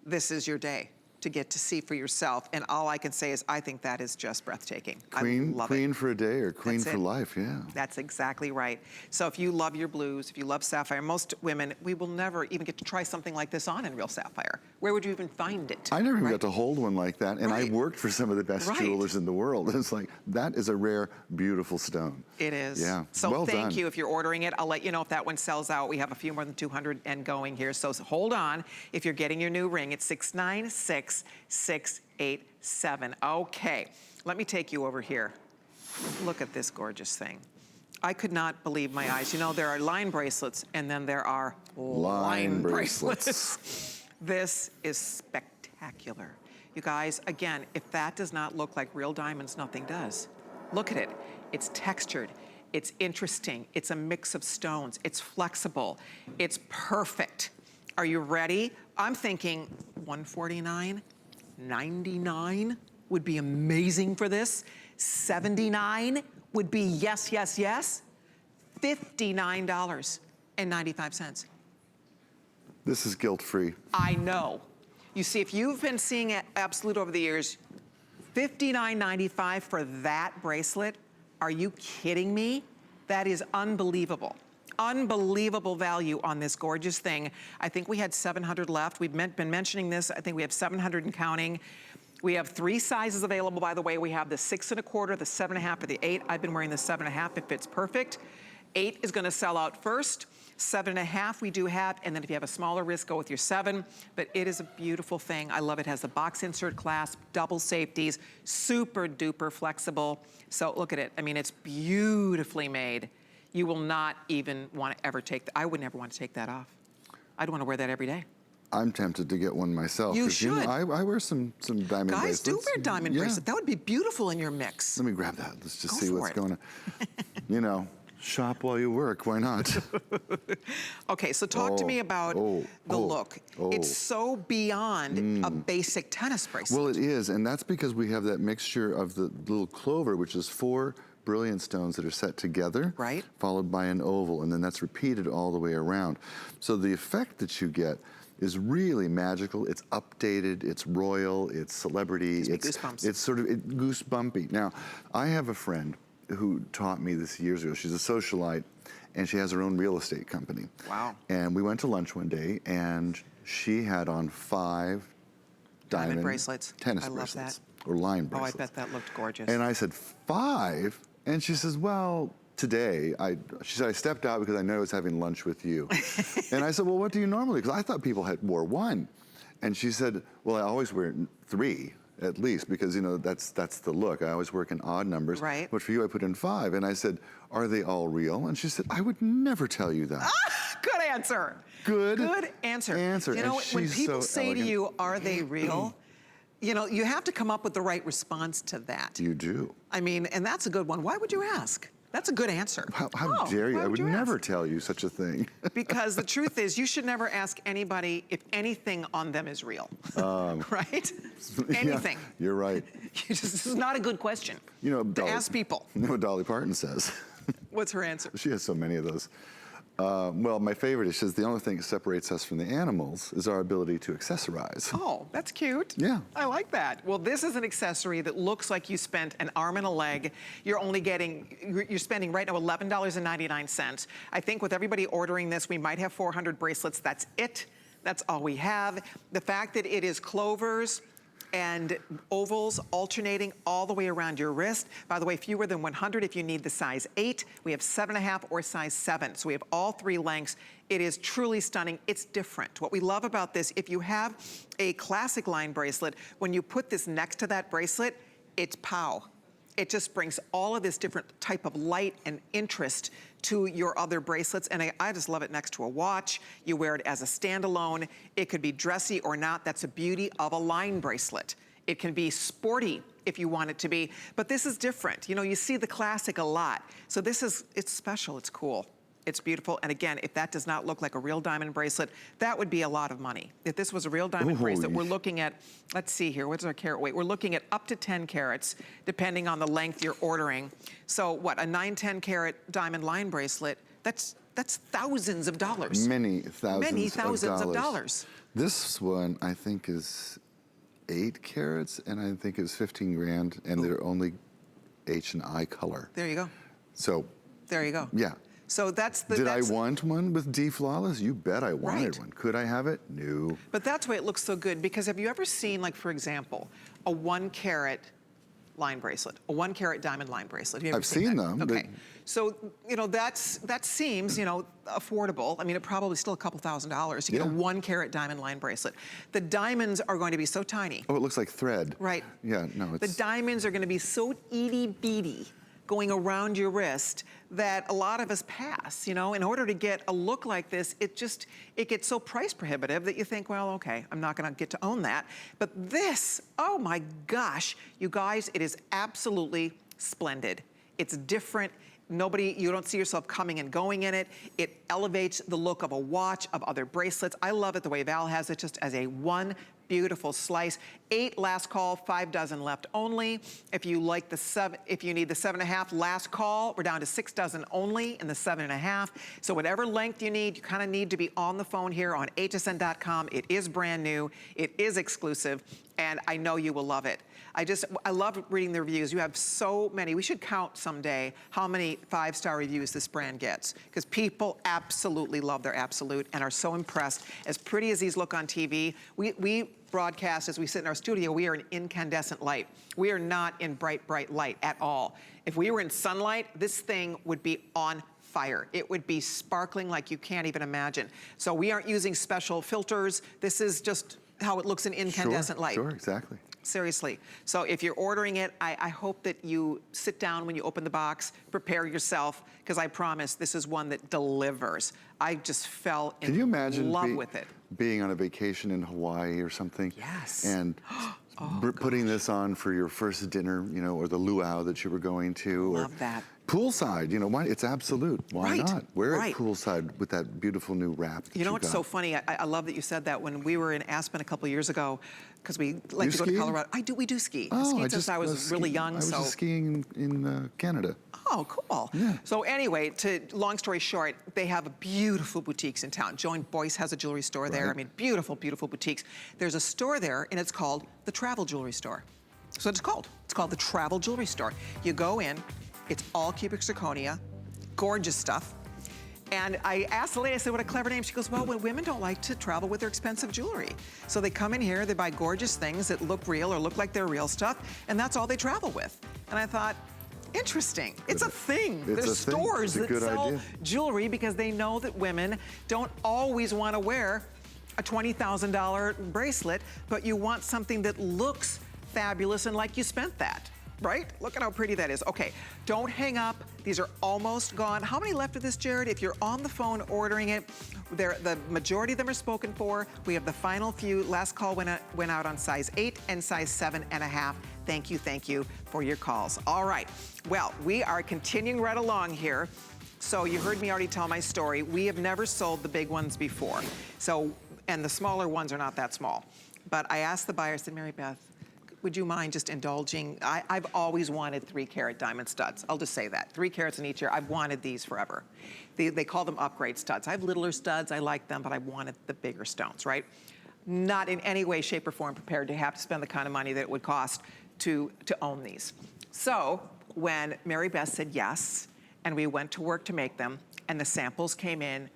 this is your day to get to see for yourself. And all I can say is I think that is just breathtaking. Queen, I love queen it. for a day or queen That's for it. life, yeah. That's exactly right. So if you love your blues, if you love sapphire, most women, we will never even get to try something like this on in real sapphire. Where would you even find it? I never even got to hold one like that, and I Right. worked for some of the best Right. jewelers in the world. It's like, that is a rare, beautiful stone. It is. Yeah, So well thank done. you. If you're ordering it, I'll let you know if that one sells out. We have a few more than 200 and going here. So hold on. If you're getting your new ring, it's 696687. Okay, let me take you over here. Look at this gorgeous thing. I could not believe my eyes. You know, there are line bracelets and then there are line bracelets. This is spectacular. You guys, again, if that does not look like real diamonds, nothing does. Look at it. It's textured. It's interesting. It's a mix of stones. It's flexible. It's perfect. Are you ready? I'm thinking $149.99 would be amazing for this. $79 would be yes, yes, yes. $59.95. This is guilt-free. I know. You see, if you've been seeing Absolute over the years, $59.95 for that bracelet, are you kidding me? That is unbelievable. Unbelievable value on this gorgeous thing. I think we had 700 left. We've been mentioning this. I think we have 700 and counting. We have 3 sizes available, by the way. We have the 6 1/4, the 7 1/2, or the 8. I've been wearing the 7 1/2. It fits perfect. 8 is gonna sell out first. 7 1/2 we do have, and then if you have a smaller wrist, go with your 7. But it is a beautiful thing. I love it. It has a box insert clasp, double safeties, super duper flexible. So look at it. I mean, it's beautifully made. You will not even want to ever I would never want to take that off. I'd want to wear that every day. I'm tempted to get one myself. You 'cause, should. know, I wear some diamond Guys bracelets. do wear diamond bracelets. That would be beautiful in your mix. Let me grab that. Let's just Go see for what's it. going on. You know, shop while you work. Why not? Okay, so talk to me about the look. It's so beyond a basic tennis bracelet. Well, it is, and that's because we have that mixture of the little clover, which is 4 brilliant stones that are set together, right, followed by an oval, and then that's repeated all the way around. So the effect that you get is really magical. It's updated, it's royal, it's celebrity. Goosebumps. It's sort of goosebumpy. Now, I have a friend who taught me this years ago. She's a socialite, and she has her own real estate company. Wow. And we went to lunch one day, and she had on 5 diamond bracelets. tennis I love bracelets. that. Or line bracelets. Oh, I bet that looked gorgeous. And I said, 5? And she says, well, today, she said, I stepped out because I know I was having lunch with you. And I said, well, what do you normally? Because I thought people wore 1. And she said, well, I always wear 3 at least, because, you know, that's the look. I always work in odd numbers. Right. But for you, I put in 5. And I said, are they all real? And she said, I would never tell you that. Good answer. Good answer. answer. You know, And when she's people so say elegant. to you, are they real? You know, you have to come up with the right response to that. You do. I mean, and that's a good one. Why would you ask? That's a good answer. How dare you? I would never ask? tell you such a thing. Because the truth is, you should never ask anybody if anything on them is real, right? Anything. Yeah, you're right. This is not a good question to ask people. You know what Dolly Parton says? What's her answer? She has so many of those. Well, my favorite is, she says, the only thing that separates us from the animals is our ability to accessorize. Oh, that's cute. Yeah. I like that. Well, this is an accessory that looks like you spent an arm and a leg. You're spending right now $11.99. I think with everybody ordering this, we might have 400 bracelets. That's it. That's all we have. The fact that it is clovers and ovals alternating all the way around your wrist. By the way, fewer than 100 if you need the size 8. We have 7.5 or size 7. So we have all 3 lengths. It is truly stunning. It's different. What we love about this, if you have a classic line bracelet, when you put this next to that bracelet, it's pow. It just brings all of this different type of light and interest to your other bracelets, and I just love it next to a watch. You wear it as a standalone. It could be dressy or not. That's the beauty of a line bracelet. It can be sporty if you want it to be, but this is different. You know, you see the classic a lot. So it's special, it's cool. It's beautiful, and again, if that does not look like a real diamond bracelet, that would be a lot of money. If this was a real diamond bracelet, we're looking at, let's see here, what's our carat weight? We're looking at up to 10 carats, depending on the length you're ordering. So what, a 9-10 carat diamond line bracelet, that's thousands of dollars. Many thousands of dollars. This one, I think, is 8 carats, and I think it was 15 grand, and they're only H and I color. There you go. So. There you go. Yeah. So that's the. Did I want one with D flawless? You bet I wanted Right. one. Could I have it? No. But that's why it looks so good, because have you ever seen, like, for example, a 1 carat line bracelet, a 1 carat diamond line bracelet? Have you ever I've seen them. Okay. So, you know, that seems, you know, affordable. I mean, it probably still a couple $1,000s to get a 1 carat diamond line bracelet. The diamonds are going to be so tiny. Oh, it looks like thread. Right. Yeah, no, it's. The diamonds are going to be so itty-bitty going around your wrist that a lot of us pass, you know. In order to get a look like this, it gets so price prohibitive that you think, well, okay, I'm not gonna get to own that. But this, oh my gosh, you guys, it is absolutely splendid. It's different. You don't see yourself coming and going in it. It elevates the look of a watch, of other bracelets. I love it the way Val has it, just as a one beautiful slice. 8 last call, 5 dozen left only. If you need the 7.5 last call, we're down to 6 dozen only in the 7.5. So whatever length you need, you kind of need to be on the phone here on hsn.com. It is brand new, it is exclusive, and I know you will love it. I love reading the reviews. You have so many. We should count someday how many 5-star reviews this brand gets, because people absolutely love their Absolute and are so impressed. As pretty as these look on TV, we broadcast as we sit in our studio, we are in incandescent light. We are not in bright, bright light at all. If we were in sunlight, this thing would be on fire. It would be sparkling like you can't even imagine. So we aren't using special filters. This is just how it looks in incandescent light. Sure, exactly. Seriously. So if you're ordering it, I hope that you sit down when you open the box, prepare yourself, because I promise this is one that delivers. I just fell in Can you imagine love with it. Being on a vacation in Hawaii or something? Yes. And putting this on for your first dinner, you know, or the luau that you were going to. Love that. Poolside, you know, why? It's Absolute. Why Right, not? Wear it right. poolside with that beautiful new wrap that You know what's got. so funny? I love that you said that. When we were in Aspen a couple years ago, because we like You to go to skiing? Colorado. We do ski. I Oh, skied since I was really young. I was so just skiing in Canada. Oh, cool. Yeah. So anyway, long story short, they have beautiful boutiques in town. Joan Boyce has a jewelry store there. Right. I mean, beautiful, beautiful boutiques. There's a store there, and it's called the Travel Jewelry Store. So it's called the Travel Jewelry Store. You go in, it's all cubic zirconia, gorgeous stuff. And I asked the lady, I said, what a clever name. She goes, well, when women don't like to travel with their expensive jewelry. So they come in here, they buy gorgeous things that look real or look like they're real stuff, and that's all they travel with. And I thought, interesting. It's a thing. There's stores that sell jewelry because they know that women don't always want to wear a $20,000 bracelet, but you want something that looks fabulous and like you spent that. Right? Look at how pretty that is. Okay, don't hang up. These are almost gone. How many left of this, Jared? If you're on the phone ordering it, the majority of them are spoken for. We have the final few. Last call went out on size 8 and size 7.5. thank you for your calls. All right, well, we are continuing right along here. So you heard me already tell my story. We have never sold the big ones before. So, and the smaller ones are not that small. But I asked the buyer, I said, Mary Beth, would you mind just indulging? I've always wanted 3-carat diamond studs. I'll just say that. 3 carats in each ear. I've wanted these forever. They call them upgrade studs. I have littler studs. I like them, but I wanted the bigger stones, right? Not in any way, shape, or form prepared to have to spend the kind of money that it would cost to own these. So when Mary Beth said yes, and we went to work to make them, and the samples came in,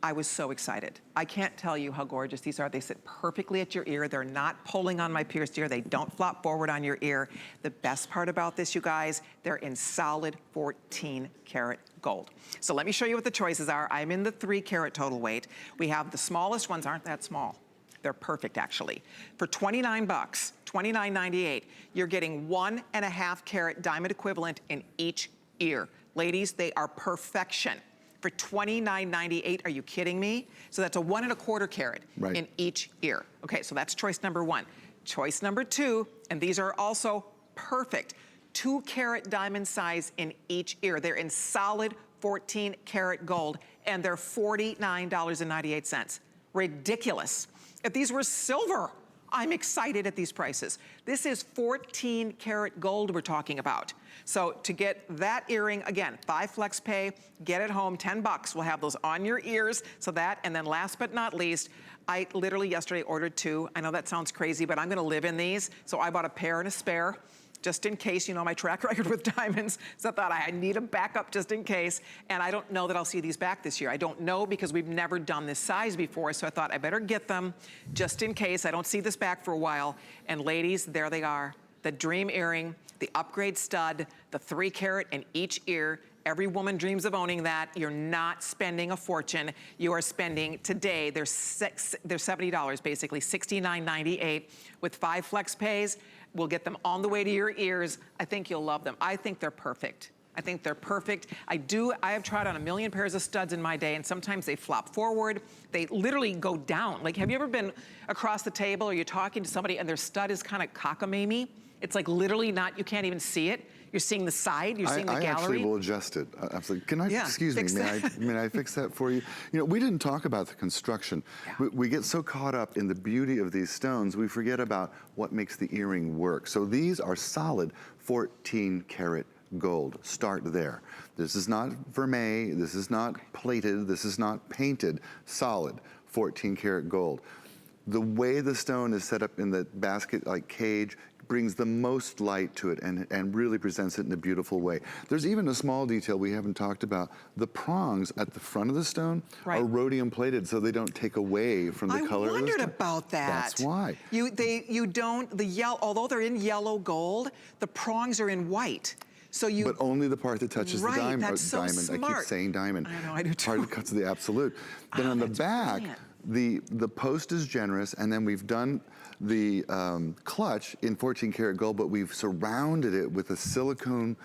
I was so excited. I can't tell you how gorgeous these are. They sit perfectly at your ear. They're not pulling on my pierced ear. They don't flop forward on your ear. The best part about this, you guys, they're in solid 14-karat gold. So let me show you what the choices are. I'm in the 3-carat total weight. We have the smallest ones, aren't that small. They're perfect, actually. For 29 bucks, $29.98, you're getting 1.5-carat diamond equivalent in each ear. Ladies, they are perfection. For $29.98, are you kidding me? So that's a 1.25 carat in each ear. Okay, so that's choice number 1. Choice number 2, and these are also perfect, 2-carat diamond size in each ear. They're in solid 14-karat gold, and they're $49.98. Ridiculous. If these were silver, I'm excited at these prices. This is 14-karat gold we're talking about. So to get that earring, again, 5 flex pay, get it home, 10 bucks. We'll have those on your ears. So that, and then last but not least, I literally yesterday ordered 2. I know that sounds crazy, but I'm gonna live in these. So I bought a pair and a spare, just in case, you know, my track record with diamonds. So I thought I need a backup just in case. And I don't know that I'll see these back this year. I don't know because we've never done this size before. So I thought I better get them just in case I don't see this back for a while. And ladies, there they are. The dream earring, the upgrade stud, the 3-carat in each ear. Every woman dreams of owning that. You're not spending a fortune. You are spending today, they're $70 basically, $69.98 with 5 flex pays. We'll get them on the way to your ears. I think you'll love them. I think they're perfect. I think they're perfect. I have tried on a million pairs of studs in my day, and sometimes they flop forward. They literally go down. Like, have you ever been across the table or you're talking to somebody and their stud is kind of cockamamie? It's like literally not, you can't even see it. You're seeing the side, you're seeing the gallery. I actually will adjust it. Absolutely. Can I, excuse me, may I fix that for you? You know, we didn't talk about the construction. Yeah. We get so caught up in the beauty of these stones, we forget about what makes the earring work. So these are solid 14-karat gold. Start there. This is not vermeil, this is not plated, this is not painted. Solid 14-karat gold. The way the stone is set up in the basket-like cage brings the most light to it and really presents it in a beautiful way. There's even a small detail we haven't talked about. The prongs at the front of the stone are rhodium plated so they don't take away from the color of the stone. I wondered about that. That's why. Although they're in yellow gold, the prongs are in white. So but only the part that touches the diamond. That's so smart. I keep saying diamond. I know, I do too. Part that cuts to the absolute. Then on the back, the post is generous, and then we've done the clutch in 14-karat gold, but we've surrounded it with a silicone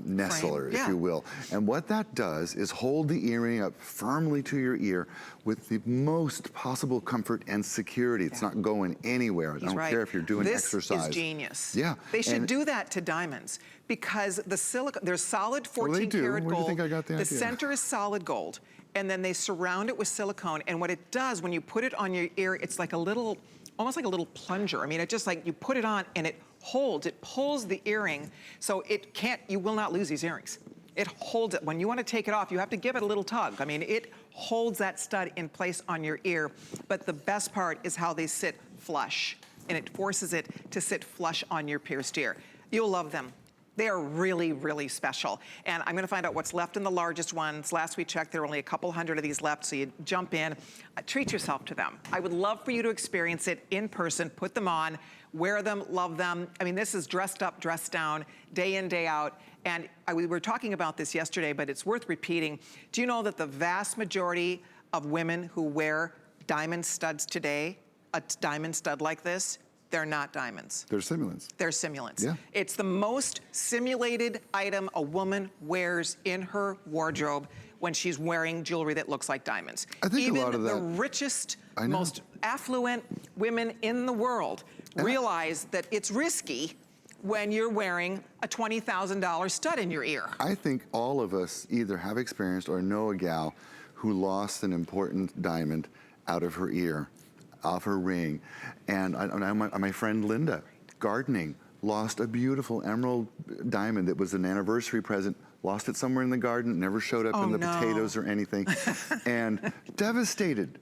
nestler, if you will. And what that does is hold the earring up firmly to your ear with the most possible comfort and security. It's not going anywhere. I don't care if you're doing exercise. This is genius. Yeah. They should do that to diamonds because the silicone, they're solid 14-karat gold. Where do you think I got the idea? The center is solid gold, and then they surround it with silicone. And what it does, when you put it on your ear, it's like a little, almost like a little plunger. I mean, it just like, you put it on and it holds, it pulls the earring, so it can't, you will not lose these earrings. It holds it. When you want to take it off, you have to give it a little tug. I mean, it holds that stud in place on your ear, but the best part is how they sit flush, and it forces it to sit flush on your pierced ear. You'll love them. They are really, really special. And I'm gonna find out what's left in the largest ones. Last we checked, there were only a couple hundred of these left, so you jump in, treat yourself to them. I would love for you to experience it in person, put them on, wear them, love them. I mean, this is dressed up, dressed down, day in, day out. And we were talking about this yesterday, but it's worth repeating. Do you know that the vast majority of women who wear diamond studs today, a diamond stud like this, they're not diamonds. They're simulants. They're simulants. Yeah. It's the most simulated item a woman wears in her wardrobe. when she's wearing jewelry that looks like diamonds. I think even a lot of that, the richest, I know. most affluent women in the world realize that it's risky when you're wearing a $20,000 stud in your ear. I think all of us either have experienced or know a gal who lost an important diamond out of her ear, off her ring. And my friend Linda, gardening, lost a beautiful emerald diamond that was an anniversary present, lost it somewhere in the garden, never showed up in the potatoes or anything. And devastated.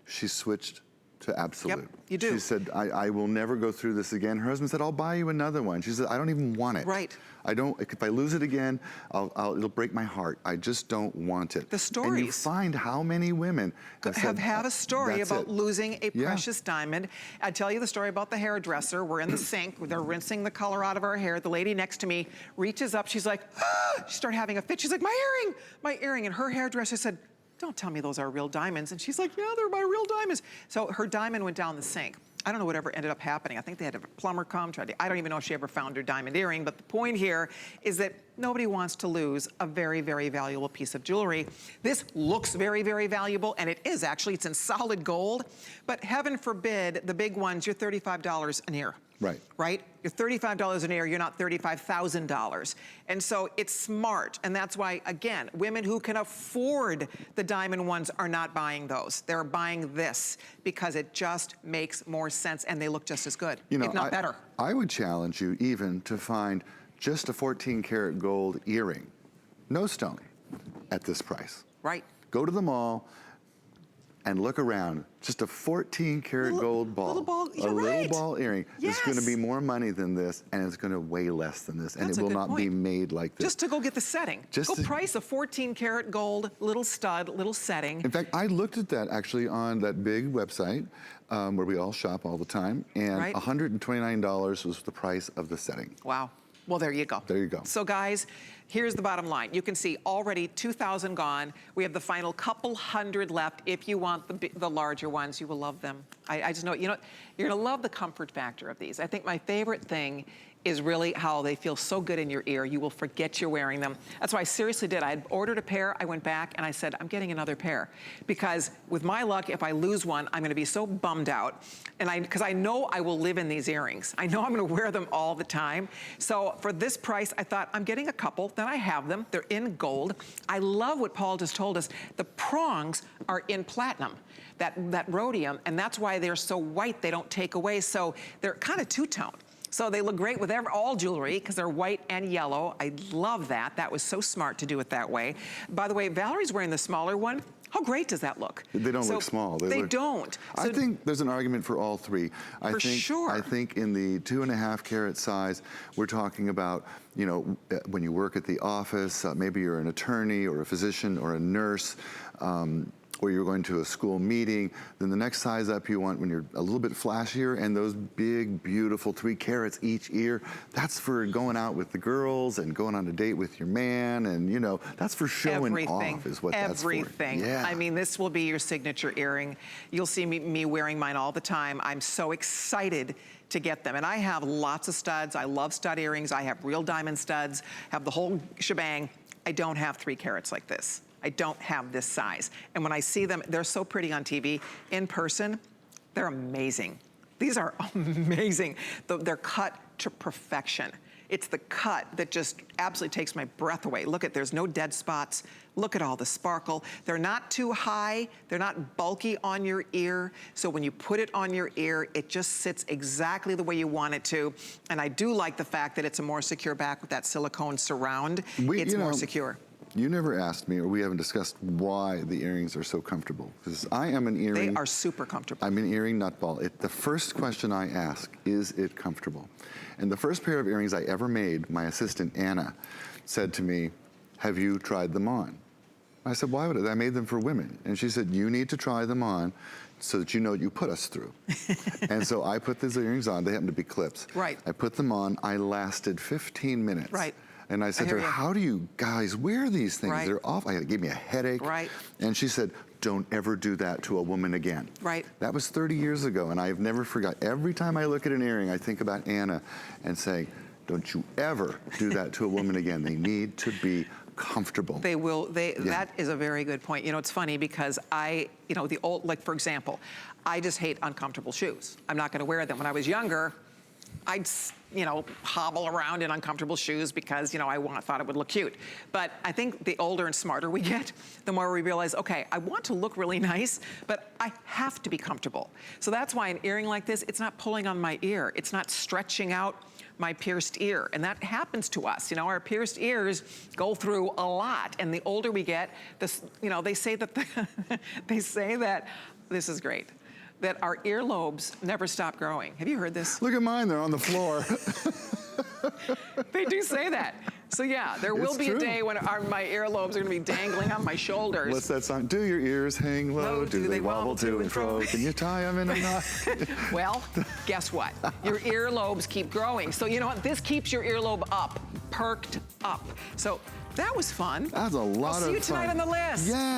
She switched to absolute. Yep, you do. She said, I will never go through this again. Her husband said, I'll buy you another one. She said, I don't even want it. Right. I don't, if I lose it again, it'll break my heart. I just don't want it. The stories. And you find how many women have had a story about losing a Yeah. precious diamond. I tell you the story about the hairdresser. We're in the sink. They're rinsing the color out of our hair. The lady next to me reaches up. She's like, ah! She started having a fit. She's like, my earring. And her hairdresser said, don't tell me those are real diamonds. And she's like, yeah, they're my real diamonds. So her diamond went down the sink. I don't know whatever ended up happening. I think they had a plumber come, I don't even know if she ever found her diamond earring, but the point here is that nobody wants to lose a very, very valuable piece of jewelry. This looks very, very valuable, and it is actually. It's in solid gold, but heaven forbid, the big ones, you're $35 an ear. Right. Right? You're $35 an ear, you're not $35,000. And so it's smart, and that's why, again, women who can afford the diamond ones are not buying those. They're buying this because it just makes more sense, and they look just as good, if not better. I would challenge you even to find just a 14 karat gold earring, no stone, at this price. Right. Go to the mall and look around. Just a 14 karat gold ball. Little ball, a little ball earring. Yes. It's gonna be more money than this, and it's gonna weigh less than this, and That's it a will good not be point. made like this. Just to go get the setting. Just go to- price a 14 karat gold, little stud, little setting. In fact, I looked at that actually on that big website where we all shop all the time, and Right. $129 was the price of the setting. Wow. Well, there you go. There you go. So guys, here's the bottom line. You can see already 2,000 gone. We have the final couple hundred left. If you want the larger ones, you will love them. I just know, you're gonna love the comfort factor of these. I think my favorite thing is really how they feel so good in your ear, you will forget you're wearing them. That's why I seriously did. I had ordered a pair, I went back and I said, I'm getting another pair. Because with my luck, if I lose one, I'm gonna be so bummed out. And because I know I will live in these earrings. I know I'm gonna wear them all the time. So for this price, I thought, I'm getting a couple, then I have them, they're in gold. I love what Paul just told us. The prongs are in platinum, that rhodium, and that's why they're so white, they don't take away. So they're kind of two-tone. So they look great with all jewelry because they're white and yellow. I love that. That was so smart to do it that way. By the way, Valerie's wearing the smaller one. How great does that look? They don't look small. They don't. So I think there's an argument for all three. For sure. I think in the 2.5 carat size, we're talking about, when you work at the office, maybe you're an attorney or a physician or a nurse, or you're going to a school meeting, then the next size up you want when you're a little bit flashier, and those big, beautiful 3 carats each ear, that's for going out with the girls and going on a date with your man, and that's for showing off is what that's for. Everything. Yeah. I mean, this will be your signature earring. You'll see me wearing mine all the time. I'm so excited to get them. And I have lots of studs. I love stud earrings. I have real diamond studs, have the whole shebang. I don't have 3 carats like this. I don't have this size. And when I see them, they're so pretty on TV. In person, they're amazing. These are amazing. They're cut to perfection. It's the cut that just absolutely takes my breath away. Look at, there's no dead spots. Look at all the sparkle. They're not too high. They're not bulky on your ear. So when you put it on your ear, it just sits exactly the way you want it to. And I do like the fact that it's a more secure back with that silicone surround. It's more secure. You never asked me, or we haven't discussed why the earrings are so comfortable. Because I am an earring. They are super comfortable. I'm an earring nutball. The first question I ask, is it comfortable? And the first pair of earrings I ever made, my assistant, Anna, said to me, have you tried them on? I said, why would I made them for women. And she said, you need to try them on so that you know what you put us through. And so I put these earrings on. They happen to be clips. Right. I put them on. I lasted 15 minutes. Right. And I said to her, how do you guys wear these things? Right. They're off. It gave me a headache. Right. And she said, don't ever do that to a woman again. Right. That was 30 years ago, and I've never forgot. Every time I look at an earring, I think about Anna and say, don't you ever do that to a woman again. They need to be comfortable. They will, that is a very good point. You know, it's funny because like for example, I just hate uncomfortable shoes. I'm not gonna wear them. When I was younger, I'd, hobble around in uncomfortable shoes because, I thought it would look cute. But I think the older and smarter we get, the more we realize, okay, I want to look really nice, but I have to be comfortable. So that's why an earring like this, it's not pulling on my ear. It's not stretching out my pierced ear. And that happens to us. Our pierced ears go through a lot. And the older we get, they say that, this is great, that our earlobes never stop growing. Have you heard this? Look at mine, they're on the floor. They do say that. So yeah, there will be a day when my earlobes are gonna be dangling on my shoulders. What's that song? Do your ears hang low? Do they wobble to and fro? Can you tie them in a knot? Well, guess what? Your earlobes keep growing. So you know what? This keeps your earlobe up, perked up. So that was fun. That was a lot of fun. I'll see you tonight on the list. Yeah.